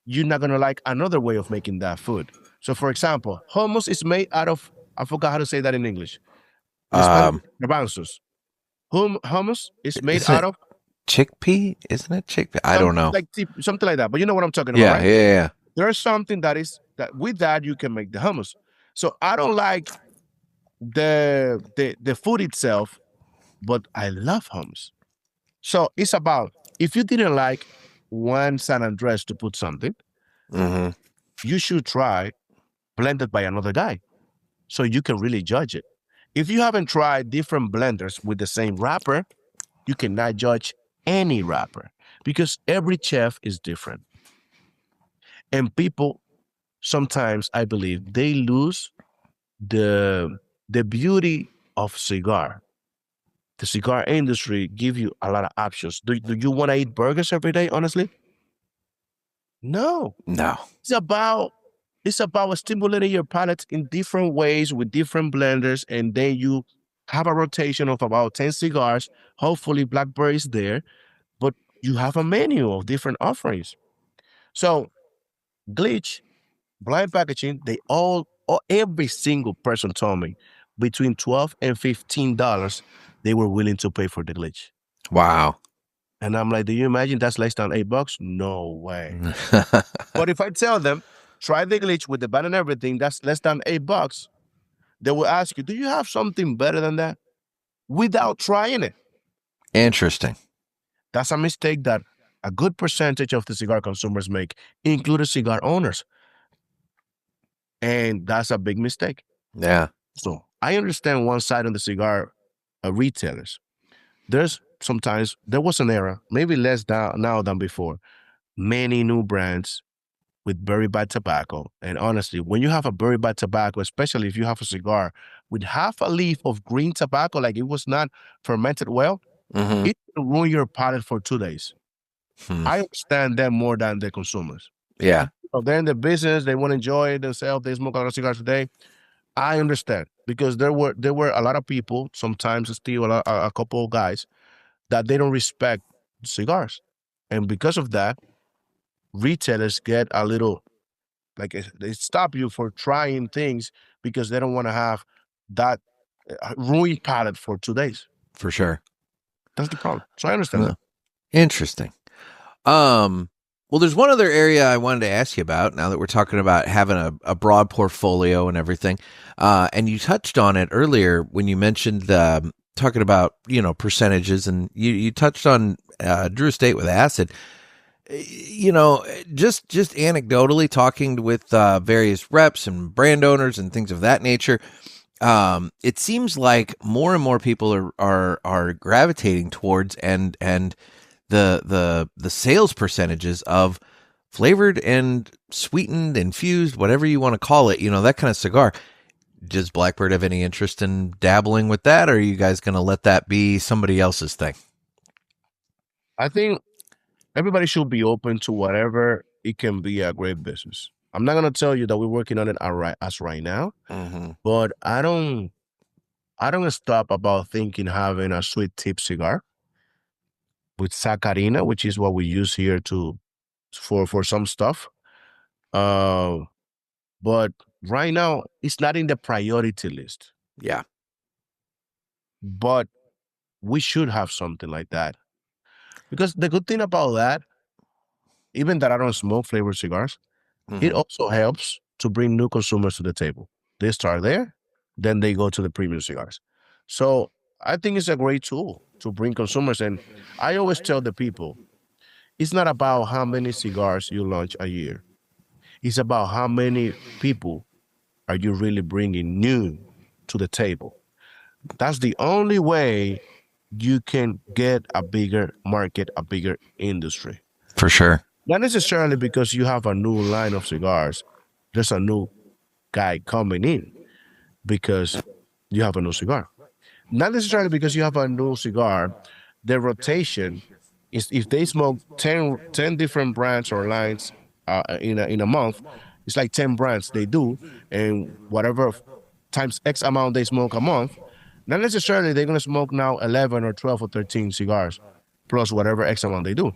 you're not going to like another way of making that food. So, for example, hummus is made out of, I forgot how to say that in English. Garbanzos. Hummus is made out of chickpea, isn't it? Chickpea? I don't know. Like something like that. But you know what I'm talking about, right? Yeah. There's something that with that you can make the hummus. So I don't like the food itself, but I love hummus. So it's about, if you didn't like one San Andres to put something, mm-hmm. you should try blended by another guy, so you can really judge it. If you haven't tried different blenders with the same wrapper, you cannot judge any wrapper, because every chef is different. And people, sometimes I believe they lose the beauty of cigar. The cigar industry give you a lot of options. Do you want to eat burgers every day, honestly? No. It's about stimulating your palate in different ways with different blenders, and then you have a rotation of about 10 cigars. Hopefully Blackbird is there, but you have a menu of different offerings. So Glitch, blind packaging, every single person told me between $12 and $15 they were willing to pay for the Glitch. Wow. And I'm like, do you imagine that's less than $8? No way. But if I tell them, try the Glitch with the band and everything, that's less than $8, they will ask you, do you have something better than that? Without trying it. Interesting. That's a mistake that a good percentage of the cigar consumers make, including cigar owners. And that's a big mistake. Yeah. So I understand one side of the cigar retailers. There was an era, maybe less now than before, many new brands with very bad tobacco. And honestly, when you have a very bad tobacco, especially if you have a cigar with half a leaf of green tobacco, like it was not fermented well, Mm-hmm. it can ruin your palate for 2 days. I understand them more than the consumers. Yeah. So they're in the business, they want to enjoy it themselves, they smoke a lot of cigars a day. I understand because there were a lot of people, sometimes still a couple of guys that they don't respect cigars. And because of that, retailers get a little like they stop you for trying things because they don't want to have that ruined palate for 2 days. For sure. That's the problem. So I understand that. Interesting. Well, there's one other area I wanted to ask you about now that we're talking about having a broad portfolio and everything. And you touched on it earlier when you mentioned talking about, percentages, and you touched on Drew Estate with acid. Just anecdotally talking with various reps and brand owners and things of that nature. It seems like more and more people are gravitating towards and the sales percentages of flavored and sweetened, infused, whatever you want to call it, that kind of cigar. Does Blackbird have any interest in dabbling with that, or are you guys going to let that be somebody else's thing? I think everybody should be open to whatever it can be a great business. I'm not going to tell you that we're working on it as right now, but I don't stop about thinking having a sweet tip cigar with saccharina, which is what we use here for some stuff. But right now it's not in the priority list. Yeah. But we should have something like that. Because the good thing about that, even that I don't smoke flavored cigars, it also helps to bring new consumers to the table. They start there, then they go to the premium cigars. So I think it's a great tool to bring consumers. And I always tell the people, it's not about how many cigars you launch a year. It's about how many people are you really bringing new to the table. That's the only way you can get a bigger market, a bigger industry. For sure. Not necessarily because you have a new line of cigars. There's a new guy coming in because you have a new cigar. Not necessarily because you have a new cigar. The rotation is if they smoke 10 different brands or lines in a month, it's like 10 brands they do, and whatever times X amount they smoke a month, not necessarily they're going to smoke now 11 or 12 or 13 cigars plus whatever X amount they do.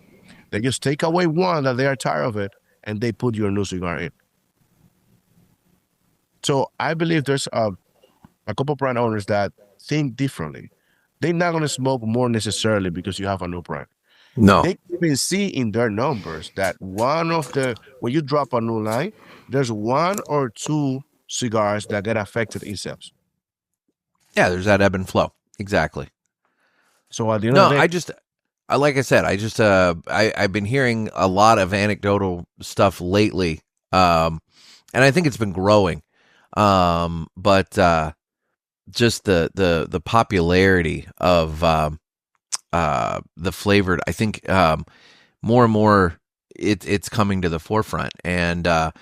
They just take away one that they are tired of it, and they put your new cigar in. So I believe there's a couple brand owners that think differently. They're not going to smoke more necessarily because you have a new brand. No. They even see in their numbers that when you drop a new line, there's one or two cigars that get affected in sales. Yeah, there's that ebb and flow. Exactly. So at the end of the day, like I said, I've been hearing a lot of anecdotal stuff lately, and I think it's been growing. But just the popularity of the flavored, I think more and more it's coming to the forefront, and I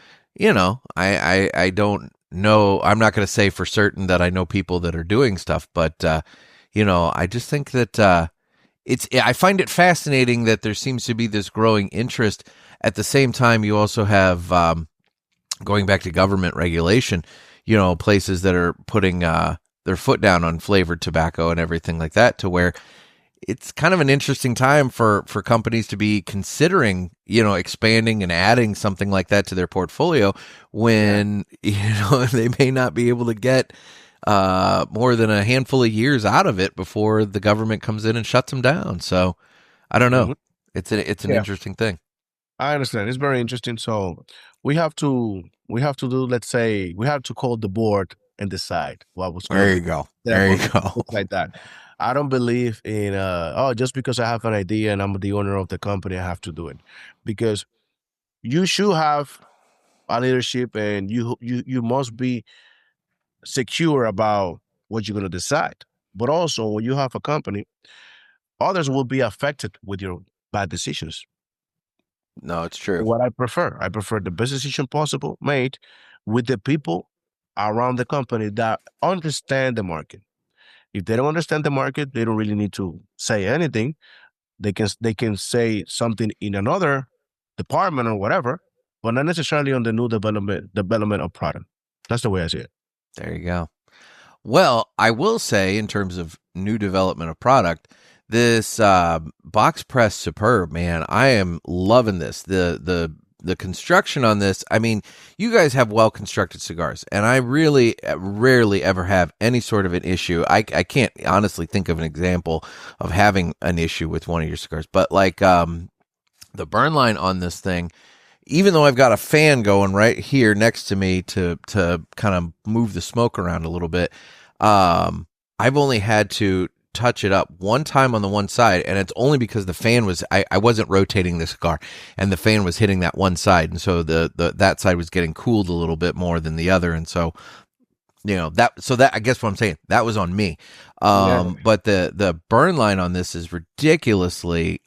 don't know. I'm not going to say for certain that I know people that are doing stuff, but I just think that. I find it fascinating that there seems to be this growing interest. At the same time, you also have, going back to government regulation, places that are putting their foot down on flavored tobacco and everything like that, to where it's kind of an interesting time for companies to be considering, expanding and adding something like that to their portfolio when, they may not be able to get more than a handful of years out of it before the government comes in and shuts them down. So I don't know. It's an interesting thing. I understand. It's very interesting. So we have to do, let's say, we have to call the board and decide what was going There you go. There you go. Like that. I don't believe in, just because I have an idea and I'm the owner of the company, I have to do it. Because you should have a leadership, and you must be secure about what you're going to decide. But also, when you have a company, others will be affected with your bad decisions. No, it's true. What I prefer the best decision possible made with the people around the company that understand the market. If they don't understand the market, they don't really need to say anything. They can say something in another department or whatever, but not necessarily on the new development of product. That's the way I see it. There you go. Well, I will say, in terms of new development of product, this box press Superb, man, I am loving this. The construction on this. I mean, you guys have well constructed cigars, and I really rarely ever have any sort of an issue. I can't honestly think of an example of having an issue with one of your cigars, but like the burn line on this thing. Even though I've got a fan going right here next to me to kind of move the smoke around a little bit, I've only had to touch it up one time on the one side, and it's only because the fan was I wasn't rotating the cigar, and the fan was hitting that one side, and so that side was getting cooled a little bit more than the other, and so that I guess what I'm saying, that was on me. But the burn line on this is ridiculously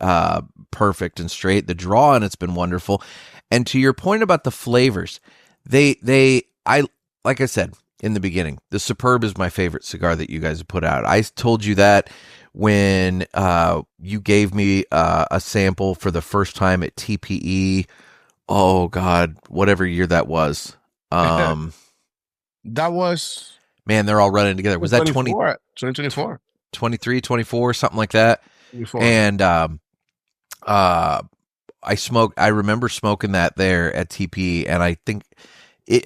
perfect and straight. The draw on it's been wonderful. And to your point about the flavors, I like I said in the beginning, the Superb is my favorite cigar that you guys have put out. I told you that when you gave me a sample for the first time at TPE. Oh God, whatever year that was. That was, man, they're all running together. Was that 2024? 23, 24, something like that? 24. And I remember smoking that there at TP, and I think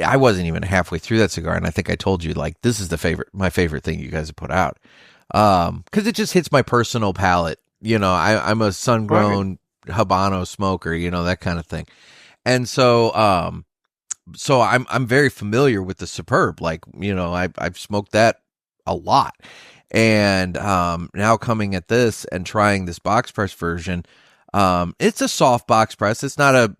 I wasn't even halfway through that cigar, and I think I told you, like, this is my favorite thing you guys have put out. Because it just hits my personal palate. I'm a sun-grown Habano smoker, that kind of thing. And so I'm very familiar with the Superb. Like, I've smoked that a lot. And now coming at this and trying this box press version, it's a soft box press. It's not a,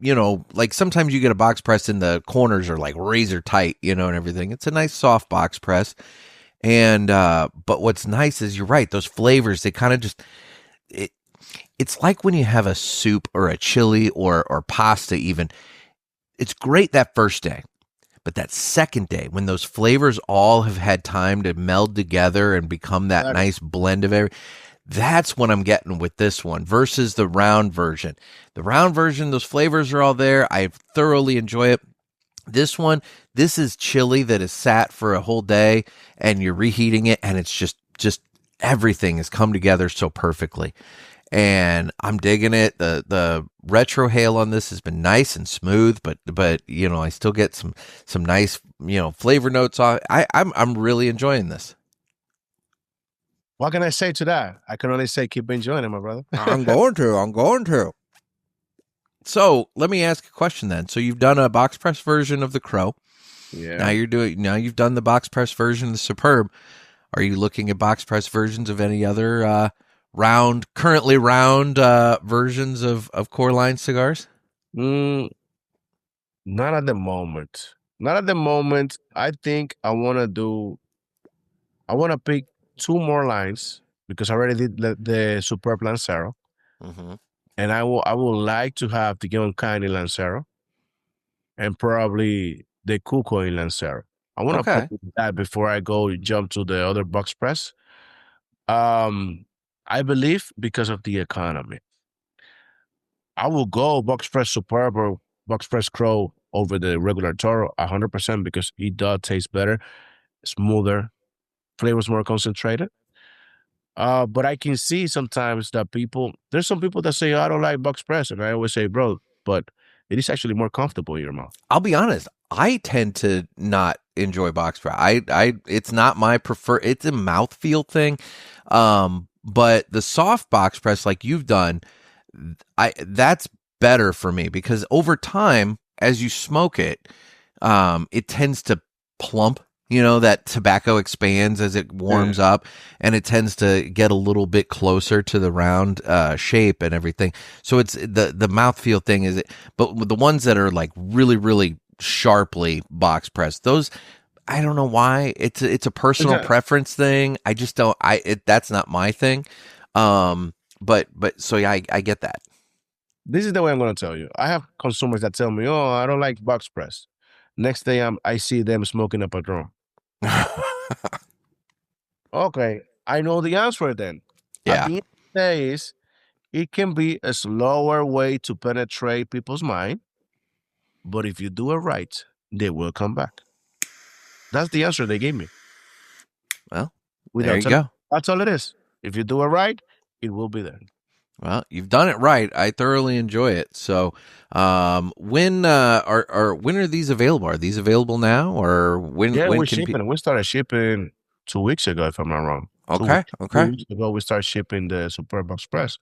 like sometimes you get a box press and the corners are like razor tight, and everything. It's a nice soft box press. And, but what's nice is, you're right, those flavors, they kind of just, it's like when you have a soup or a chili or pasta even. It's great that first day, but that second day, when those flavors all have had time to meld together and become that nice blend of everything, that's what I'm getting with this one versus the round version. The round version, those flavors are all there. I thoroughly enjoy it. This one, this is chili that is sat for a whole day, and you're reheating it, and it's just everything has come together so perfectly. And I'm digging it. The retrohale on this has been nice and smooth, but I still get some nice flavor notes on. I'm really enjoying this. What can I say to that? I can only say keep enjoying it, my brother. I'm going to. So let me ask a question then. So you've done a box press version of the Crow. Yeah. Now you've done the box press version of the Superb. Are you looking at box press versions of any other currently round versions of core line cigars? Not at the moment. I think I want to pick two more lines, because I already did the Superb Lancero. Mm-hmm. And I would like to have the Young Kindly Lancero and probably the Cuco in Lancero. I want to put that before I jump to the other box press. I believe because of the economy, I will go box press Superb or box press Crow over the regular Toro 100%, because it does taste better, smoother, flavors more concentrated. But I can see sometimes that there's some people that say, I don't like box press. And I always say, bro, but it is actually more comfortable in your mouth. I'll be honest. I tend to not enjoy box press. It's not my it's a mouthfeel thing. But the soft box press, like you've done, that's better for me, because over time, as you smoke it, it tends to plump. That tobacco expands as it warms up, and it tends to get a little bit closer to the round shape and everything. So it's the mouthfeel thing but the ones that are like really, really sharply box pressed. Those, I don't know why. It's a personal preference thing. I just don't. That's not my thing. But so yeah, I get that. This is the way I'm going to tell you. I have consumers that tell me, "Oh, I don't like box press." Next day, I see them smoking a Padron. Okay, I know the answer then. Yeah. At the end of the day, it can be a slower way to penetrate people's mind, but if you do it right, they will come back. That's the answer they gave me. Well, there you go. That's all it is. If you do it right, it will be there. Well, you've done it right. I thoroughly enjoy it. So, when are these available? Are these available now, or when? Yeah, when we're can shipping. We started shipping 2 weeks ago, if I'm not wrong. Okay. 2 weeks ago, we started shipping the Superb Box Press.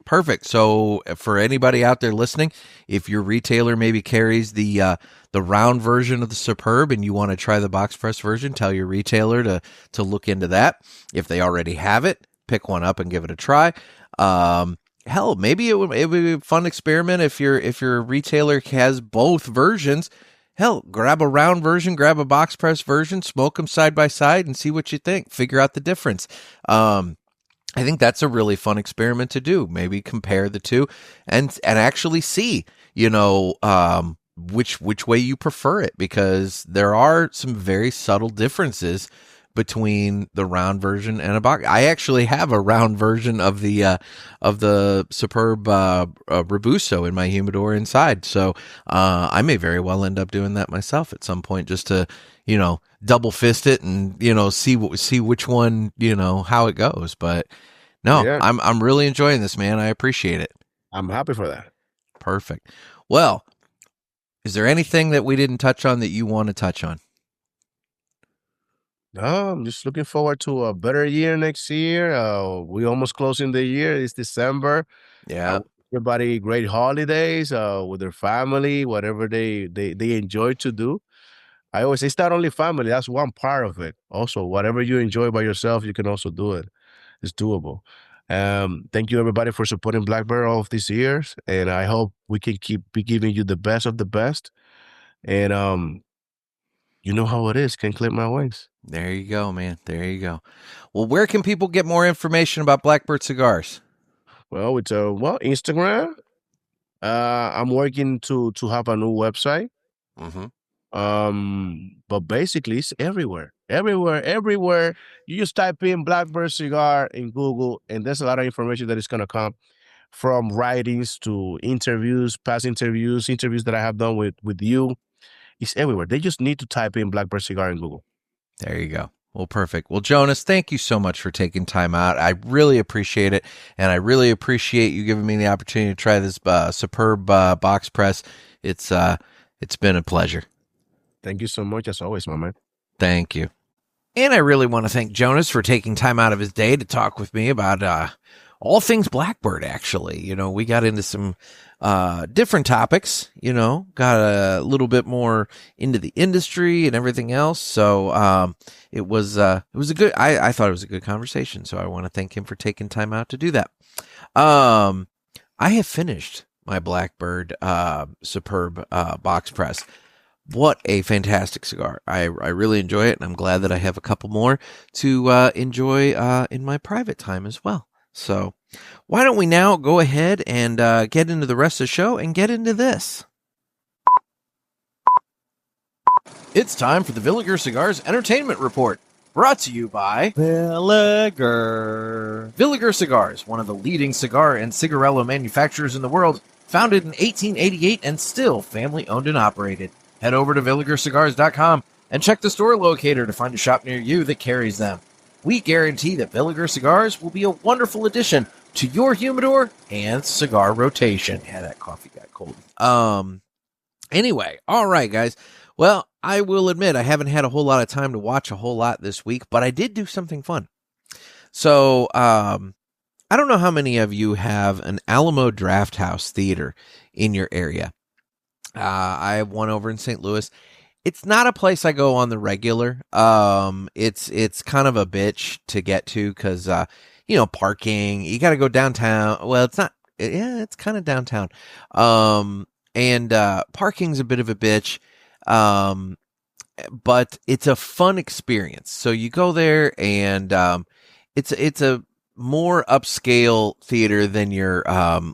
Perfect. So for anybody out there listening, if your retailer maybe carries the round version of the Superb and you want to try the box press version, tell your retailer to look into that. If they already have it, pick one up and give it a try. Hell, maybe it would be a fun experiment if your retailer has both versions. Hell, grab a round version, grab a box press version, smoke them side by side and see what you think. Figure out the difference. I think that's a really fun experiment to do. Maybe compare the two and actually see, which way you prefer it, because there are some very subtle differences between the round version and a box. I actually have a round version of the Superb Robusto in my humidor inside. So I may very well end up doing that myself at some point, just to, double fist it and, see which one, how it goes. But no, yeah. I'm really enjoying this, man. I appreciate it. I'm happy for that. Perfect. Well, is there anything that we didn't touch on that you want to touch on? No, I'm just looking forward to a better year next year. We almost closing the year. It's December. Yeah. Everybody great holidays with their family, whatever they enjoy to do. I always say it's not only family. That's one part of it. Also, whatever you enjoy by yourself, you can also do it. It's doable. Thank you, everybody, for supporting Blackbird all of these years. And I hope we can be giving you the best of the best. And you know how it is. Can't clip my wings. There you go, man. There you go. Well, where can people get more information about Blackbird Cigars? Well, it's Instagram. I'm working to have a new website. Mm-hmm. But basically it's everywhere. You just type in Blackbird Cigar in Google, and there's a lot of information that is going to come, from writings to interviews, past interviews that I have done with you. It's everywhere. They just need to type in Blackbird Cigar in Google. There you go. Well, perfect. Well, Jonas, thank you so much for taking time out. I really appreciate it, and I really appreciate you giving me the opportunity to try this Superb box press. It's been a pleasure. Thank you so much, as always, my man. Thank you. And I really want to thank Jonas for taking time out of his day to talk with me about all things Blackbird, actually. We got into some different topics, got a little bit more into the industry and everything else. So it was a good, I thought it was a good conversation. So I want to thank him for taking time out to do that. I have finished my Blackbird Superb box press. What a fantastic cigar. I really enjoy it, and I'm glad that I have a couple more to enjoy in my private time as well. So why don't we now go ahead and get into the rest of the show and get into this. It's time for the Villiger Cigars Entertainment Report, brought to you by Villiger. Villiger Cigars, one of the leading cigar and cigarello manufacturers in the world, founded in 1888 and still family-owned and operated. Head over to VilligerCigars.com and check the store locator to find a shop near you that carries them. We guarantee that Villiger Cigars will be a wonderful addition to your humidor and cigar rotation. Yeah, that coffee got cold. Anyway, all right, guys. Well, I will admit I haven't had a whole lot of time to watch a whole lot this week, but I did do something fun. So, I don't know how many of you have an Alamo Drafthouse Theater in your area. I have one over in St. Louis. It's not a place I go on the regular. It's kind of a bitch to get to because, parking. You got to go downtown. Well, it's not. Yeah, it's kind of downtown. And parking's a bit of a bitch, but it's a fun experience. So you go there, and it's a more upscale theater than your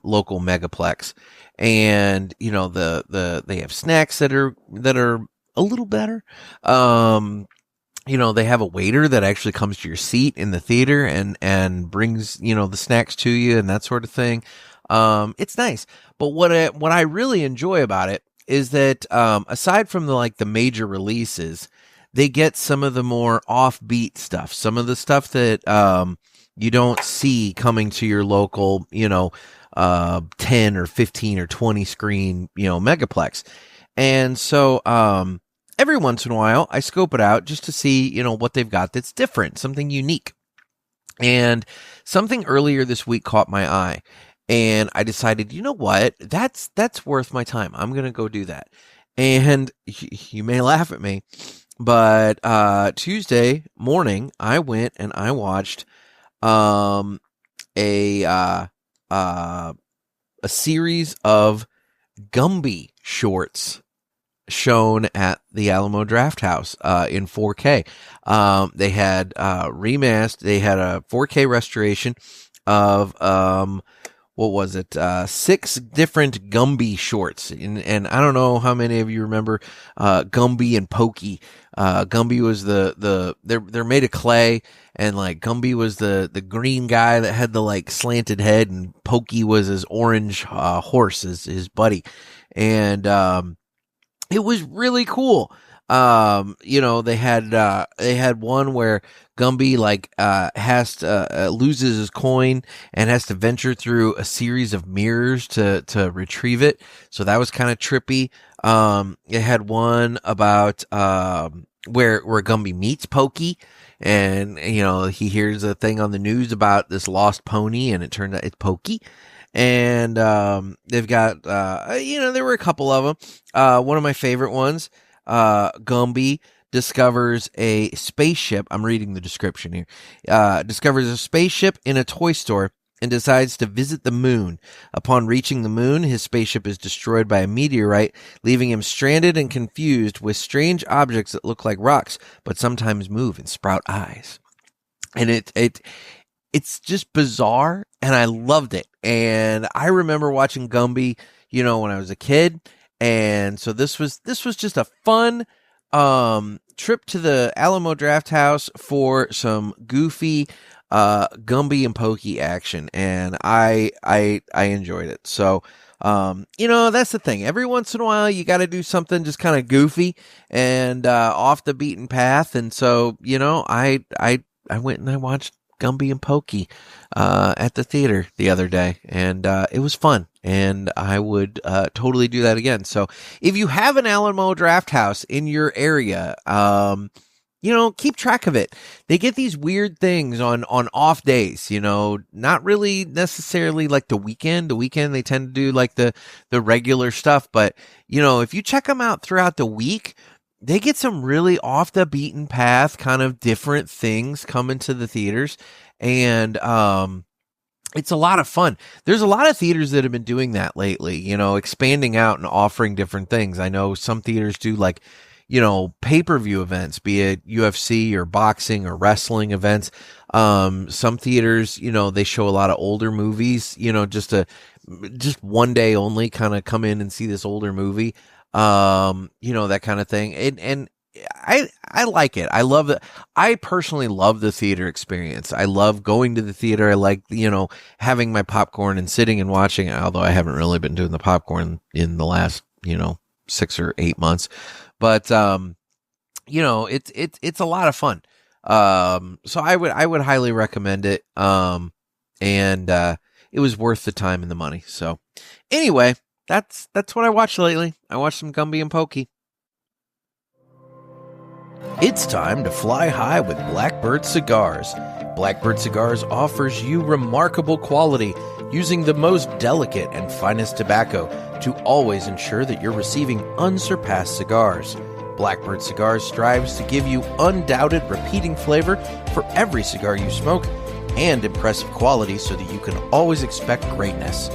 local megaplex. And they have snacks that are a little better. They have a waiter that actually comes to your seat in the theater and brings, the snacks to you and that sort of thing. It's nice. But what I really enjoy about it is that, aside from the major releases, they get some of the more offbeat stuff, some of the stuff that, you don't see coming to your local, 10 or 15 or 20 screen, megaplex. And so, every once in a while, I scope it out just to see, what they've got that's different, something unique. And something earlier this week caught my eye, and I decided, you know what, that's worth my time. I'm going to go do that. And you may laugh at me, but Tuesday morning, I went and I watched a series of Gumby shorts shown at the Alamo Drafthouse in 4K. They had they had a 4K restoration of what was it? 6 different Gumby shorts, and I don't know how many of you remember Gumby and Pokey. Gumby was they're made of clay, and Gumby was the green guy that had the slanted head, and Pokey was his orange horse, his buddy, and it was really cool. They had one where Gumby has to loses his coin and has to venture through a series of mirrors to retrieve it. So that was kind of trippy. It had one about where Gumby meets Pokey, and he hears a thing on the news about this lost pony, and it turned out it's Pokey. And they've got there were a couple of them. One of my favorite ones, Gumby discovers a spaceship. I'm reading the description here. Discovers a spaceship in a toy store and decides to visit the moon. Upon reaching the moon, his spaceship is destroyed by a meteorite, leaving him stranded and confused with strange objects that look like rocks, but sometimes move and sprout eyes. And it's just bizarre, and I loved it. And I remember watching Gumby, when I was a kid. And so this was just a fun trip to the Alamo Drafthouse for some goofy Gumby and Pokey action, and I enjoyed it. So that's the thing. Every once in a while, you got to do something just kind of goofy and off the beaten path. And so I went and I watched Gumby and Pokey at the theater the other day, and it was fun, and I would totally do that again. So if you have an Alamo Drafthouse in your area, keep track of it. They get these weird things on off days, not really necessarily like the weekend. The weekend they tend to do the regular stuff, but if you check them out throughout the week, they get some really off the beaten path kind of different things coming to the theaters. And, it's a lot of fun. There's a lot of theaters that have been doing that lately, expanding out and offering different things. I know some theaters do pay-per-view events, be it UFC or boxing or wrestling events. Some theaters, they show a lot of older movies, just one day only, kind of come in and see this older movie. That kind of thing. And I like it. I love it. I personally love the theater experience. I love going to the theater. I like, having my popcorn and sitting and watching it, although I haven't really been doing the popcorn in the last, 6 or 8 months. But, it's a lot of fun. So I would highly recommend it. And it was worth the time and the money. So anyway, that's what I watched lately. I watched some Gumby and Pokey. It's time to fly high with Blackbird Cigars. Blackbird Cigars offers you remarkable quality using the most delicate and finest tobacco to always ensure that you're receiving unsurpassed cigars. Blackbird Cigars strives to give you undoubted repeating flavor for every cigar you smoke and impressive quality so that you can always expect greatness.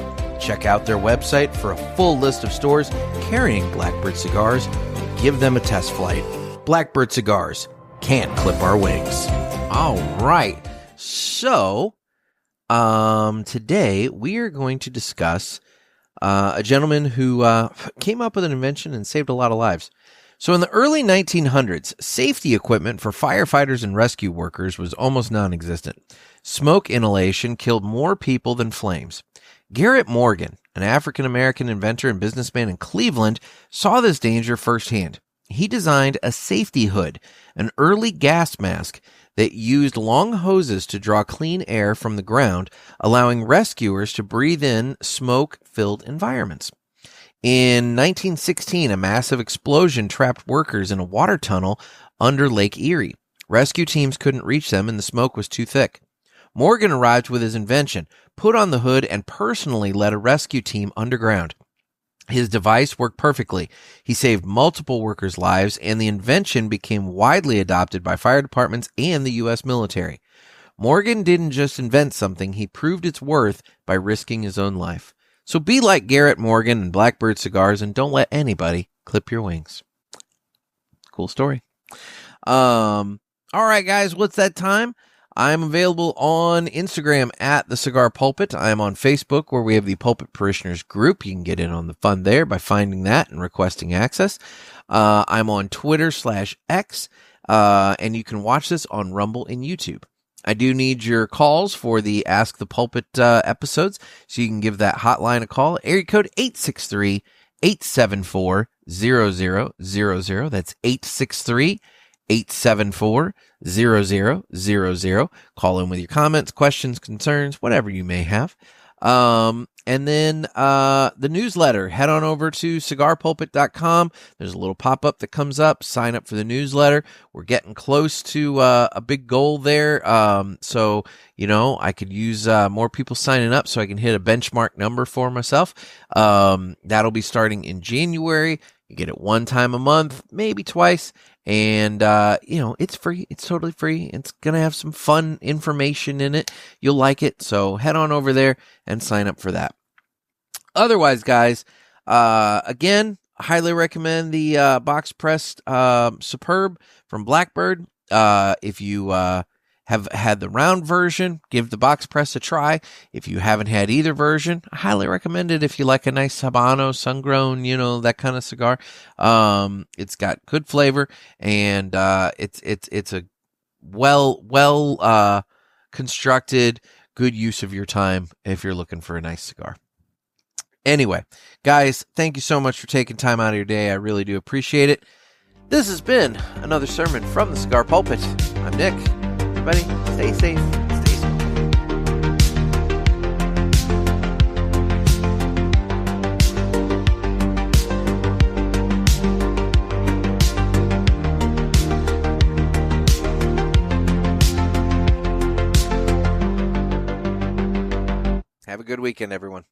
Check out their website for a full list of stores carrying Blackbird cigars and give them a test flight. Blackbird Cigars. Can't clip our wings. All right. So, today we are going to discuss a gentleman who came up with an invention and saved a lot of lives. So in the early 1900s, safety equipment for firefighters and rescue workers was almost non-existent. Smoke inhalation killed more people than flames. Garrett Morgan, an African-American inventor and businessman in Cleveland, saw this danger firsthand. He designed a safety hood, an early gas mask that used long hoses to draw clean air from the ground, allowing rescuers to breathe in smoke-filled environments. In 1916, a massive explosion trapped workers in a water tunnel under Lake Erie. Rescue teams couldn't reach them and the smoke was too thick. Morgan arrived with his invention, put on the hood, and personally led a rescue team underground. His device worked perfectly. He saved multiple workers' lives, and the invention became widely adopted by fire departments and the U.S. military. Morgan didn't just invent something, he proved its worth by risking his own life. So be like Garrett Morgan and Blackbird Cigars and don't let anybody clip your wings. Cool story. All right, guys, what's that time? I'm available on Instagram at The Cigar Pulpit. I'm on Facebook where we have the Pulpit Parishioners group. You can get in on the fun there by finding that and requesting access. I'm on Twitter/X, and you can watch this on Rumble and YouTube. I do need your calls for the Ask the Pulpit episodes, so you can give that hotline a call. Area code 863-874-0000. That's 863-874-0000. Call in with your comments, questions, concerns, whatever you may have. And then the newsletter, head on over to cigarpulpit.com. There's a little pop-up that comes up. Sign up for the newsletter. We're getting close to a big goal there. So, I could use more people signing up so I can hit a benchmark number for myself. That'll be starting in January. You get it one time a month, maybe twice. And, it's free. It's totally free. It's going to have some fun information in it. You'll like it. So head on over there and sign up for that. Otherwise, guys, again, highly recommend the box pressed Superb from Blackbird. If you have had the round version, give the box press a try. If you haven't had either version, I highly recommend it if you like a nice Habano, sun-grown, that kind of cigar. It's got good flavor, and it's a well constructed, good use of your time if you're looking for a nice cigar. Anyway, guys, thank you so much for taking time out of your day. I really do appreciate it. This has been another sermon from the Cigar Pulpit. I'm Nick. Everybody, stay safe. Stay safe. Have a good weekend, everyone.